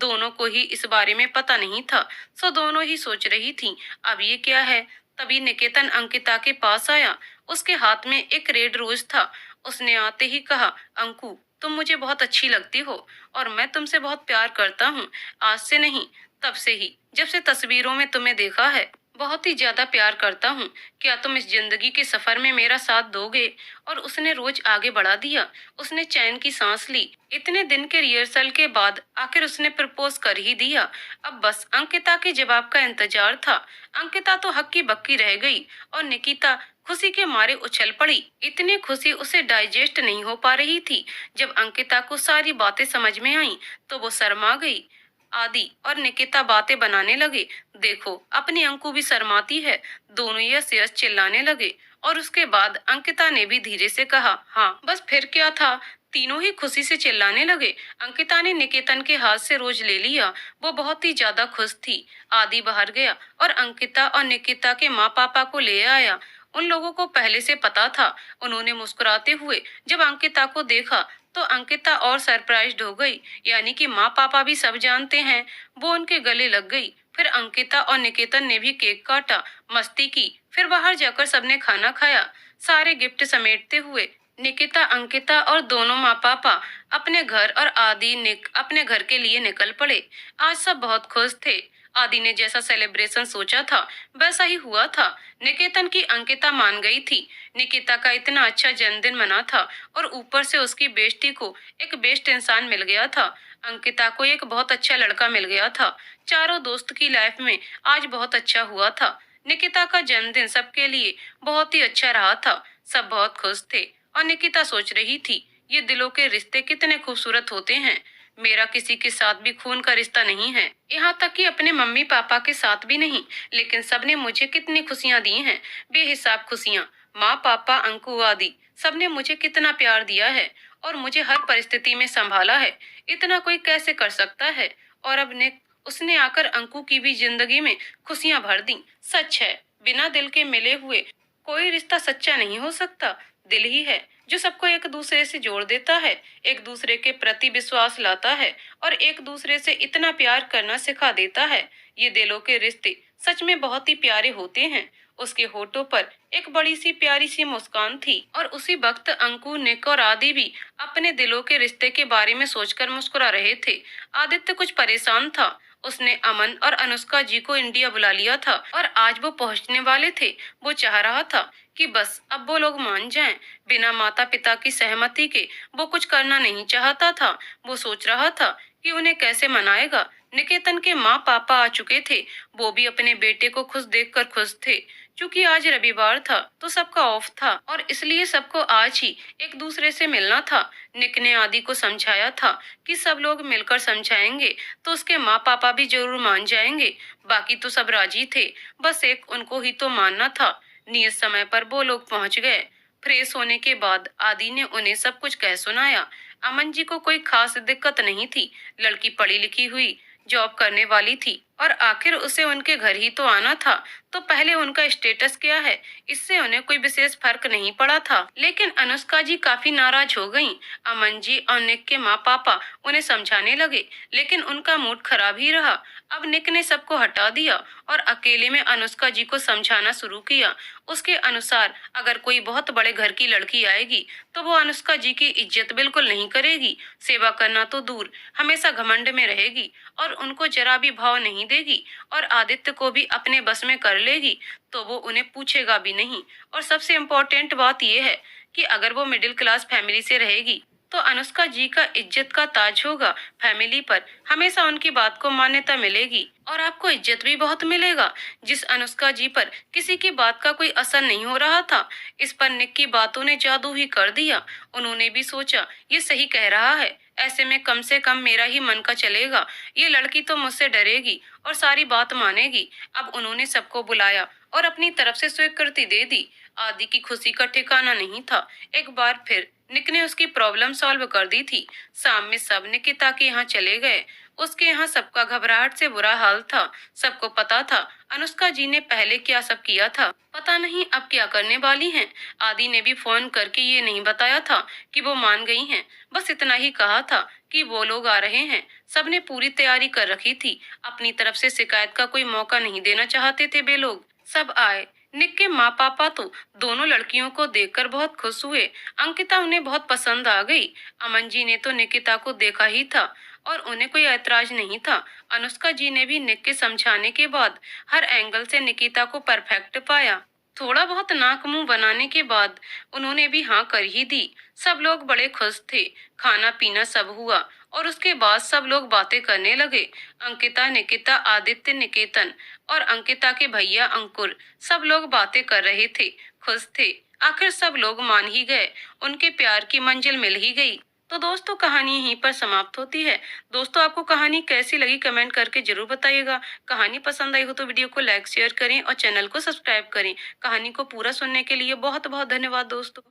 दोनों को ही इस बारे में पता नहीं था, सो दोनों ही सोच रही थी अब ये क्या है। तभी निकेतन अंकिता के पास आया। उसके हाथ में एक रेड रोज था। उसने आते ही कहा, अंकु तुम मुझे बहुत अच्छी लगती हो और मैं तुमसे बहुत प्यार करता हूँ। आज से नहीं, तब से ही, जब से तस्वीरों में तुम्हें देखा है। बहुत ही ज्यादा प्यार करता हूँ। क्या तुम इस जिंदगी के सफर में मेरा साथ दोगे? और उसने रोज आगे बढ़ा दिया। उसने चैन की सांस ली। इतने दिन के रिहर्सल के बाद आखिर उसने प्रपोज कर ही दिया। अब बस अंकिता के जवाब का इंतजार था। अंकिता तो हक्की बक्की रह गई और निकिता खुशी के मारे उछल पड़ी। इतनी खुशी उसे डाइजेस्ट नहीं हो पा रही थी। जब अंकिता को सारी बातें समझ में आईं, तो वो शर्मा गई। आदि और निकिता बातें बनाने लगे। देखो अपनी अंकु भी शर्माती है। दोनों यस यस चिल्लाने लगे और उसके बाद अंकिता ने भी धीरे से कहा, हाँ। बस फिर क्या था, तीनों ही खुशी से चिल्लाने लगे। अंकिता ने निकेतन के हाथ से रोज ले लिया। वो बहुत ही ज्यादा खुश थी। आदि बाहर गया और अंकिता और निकिता के माँ पापा को ले आया। उन लोगों को पहले से पता था। उन्होंने मुस्कुराते हुए जब अंकिता को देखा तो अंकिता और सरप्राइज्ड हो गई। यानी कि माँ पापा भी सब जानते हैं। वो उनके गले लग गई। फिर अंकिता और निकेतन ने भी केक काटा, मस्ती की। फिर बाहर जाकर सबने खाना खाया। सारे गिफ्ट समेटते हुए निकिता, अंकिता और दोनों माँ पापा अपने घर और आदि निक अपने घर के लिए निकल पड़े। आज सब बहुत खुश थे। आदि ने जैसा सेलिब्रेशन सोचा था वैसा ही हुआ था। निकेतन की अंकिता मान गई थी। निकिता का इतना अच्छा जन्मदिन मना था और ऊपर से उसकी बेस्टी को एक बेस्ट इंसान मिल गया था। अंकिता को एक बहुत अच्छा लड़का मिल गया था। चारों दोस्त की लाइफ में आज बहुत अच्छा हुआ था। निकिता का जन्मदिन सबके लिए बहुत ही अच्छा रहा था। सब बहुत खुश थे और निकिता सोच रही थी, ये दिलों के रिश्ते कितने खूबसूरत होते हैं। मेरा किसी के साथ भी खून का रिश्ता नहीं है, यहाँ तक कि अपने मम्मी पापा के साथ भी नहीं, लेकिन सबने मुझे कितनी खुशियाँ दी हैं, बेहिसाब खुशियाँ। माँ पापा अंकु आदि सबने मुझे कितना प्यार दिया है और मुझे हर परिस्थिति में संभाला है। इतना कोई कैसे कर सकता है? और अब ने उसने आकर अंकु की भी जिंदगी में खुशियां भर दी। सच है, बिना दिल के मिले हुए कोई रिश्ता सच्चा नहीं हो सकता। दिल ही है जो सबको एक दूसरे से जोड़ देता है, एक दूसरे के प्रति विश्वास लाता है और एक दूसरे से इतना प्यार करना सिखा देता है। ये दिलों के रिश्ते सच में बहुत ही प्यारे होते हैं। उसके होठों पर एक बड़ी सी प्यारी सी मुस्कान थी और उसी वक्त अंकु, निक और आदि भी अपने दिलों के रिश्ते के बारे में सोचकर मुस्कुरा रहे थे। आदित्य कुछ परेशान था। उसने अमन और अनुष्का जी को इंडिया बुला लिया था और आज वो पहुंचने वाले थे। वो चाह रहा था कि बस अब वो लोग मान जाएं। बिना माता पिता की सहमति के वो कुछ करना नहीं चाहता था। वो सोच रहा था कि उन्हें कैसे मनाएगा। निकेतन के माँ पापा आ चुके थे। वो भी अपने बेटे को खुश देखकर खुश थे। क्योंकि आज रविवार था तो सबका ऑफ था और इसलिए सबको आज ही एक दूसरे से मिलना था। निक ने आदि को समझाया था कि सब लोग मिलकर समझाएंगे तो उसके माँ पापा भी जरूर मान जाएंगे। बाकी तो सब राजी थे, बस एक उनको ही तो मानना था। नियत समय पर वो लोग पहुंच गए। फ्रेश होने के बाद आदि ने उन्हें सब कुछ कह सुनाया। अमन जी को कोई खास दिक्कत नहीं थी। लड़की पढ़ी लिखी हुई, जॉब करने वाली थी और आखिर उसे उनके घर ही तो आना था। तो पहले उनका स्टेटस क्या है, इससे उन्हें कोई विशेष फर्क नहीं पड़ा था। लेकिन अनुष्का जी काफी नाराज हो गईं। अमन जी और निक के माँ पापा उन्हें समझाने लगे, लेकिन उनका मूड खराब ही रहा। अब निक ने सबको हटा दिया और अकेले में अनुष्का जी को समझाना शुरू किया। उसके अनुसार अगर कोई बहुत बड़े घर की लड़की आएगी तो वो अनुष्का जी की इज्जत बिल्कुल नहीं करेगी। सेवा करना तो दूर, हमेशा घमंड में रहेगी और उनको जरा भी भाव नहीं देगी और आदित्य को भी अपने बस में कर लेगी तो वो उन्हें पूछेगा भी नहीं। और सबसे इम्पोर्टेंट बात यह है कि अगर वो मिडिल क्लास फैमिली से रहेगी तो अनुष्का जी का इज्जत का ताज होगा। फैमिली पर हमेशा उनकी बात को मान्यता मिलेगी और आपको इज्जत भी बहुत मिलेगा। जिस अनुष्का जी पर किसी की बात का कोई असर नहीं हो रहा था, इस पर निक की बातों ने जादू ही कर दिया। उन्होंने भी सोचा ये सही कह रहा है, ऐसे में कम से कम मेरा ही मन का चलेगा। ये लड़की तो मुझसे डरेगी और सारी बात मानेगी। अब उन्होंने सबको बुलाया और अपनी तरफ से स्वीकृति दे दी। आदि की खुशी का ठिकाना नहीं था। एक बार फिर निक ने उसकी प्रॉब्लम सॉल्व कर दी थी। शाम में सब निकिता के यहाँ चले गए। उसके यहाँ सबका घबराहट से बुरा हाल था। सबको पता था अनुष्का जी ने पहले क्या सब किया था। पता नहीं अब क्या करने वाली हैं। आदि ने भी फोन करके ये नहीं बताया था कि वो मान गई हैं। बस इतना ही कहा था कि वो लोग आ रहे हैं। सबने पूरी तैयारी कर रखी थी। अपनी तरफ से शिकायत का कोई मौका नहीं देना चाहते थे वे लोग। सब आए। निक के माँ पापा तो दोनों लड़कियों को देखकर बहुत खुश हुए। अंकिता उन्हें बहुत पसंद आ गई। अमन जी ने तो निकिता को देखा ही था और उन्हें कोई ऐतराज नहीं था। अनुष्का जी ने भी निक के समझाने के बाद हर एंगल से निकिता को परफेक्ट पाया। थोड़ा बहुत नाक मुंह बनाने के बाद उन्होंने भी हाँ कर ही दी। सब लोग बड़े खुश थे। खाना पीना सब हुआ और उसके बाद सब लोग बातें करने लगे। अंकिता, निकिता, आदित्य, निकेतन और अंकिता के भैया अंकुर, सब लोग बातें कर रहे थे, खुश थे। आखिर सब लोग मान ही गए। उनके प्यार की मंजिल मिल ही गई। तो दोस्तों, कहानी यहीं पर समाप्त होती है। दोस्तों, आपको कहानी कैसी लगी कमेंट करके जरूर बताइएगा। कहानी पसंद आई हो तो वीडियो को लाइक शेयर करें और चैनल को सब्सक्राइब करें। कहानी को पूरा सुनने के लिए बहुत बहुत धन्यवाद दोस्तों।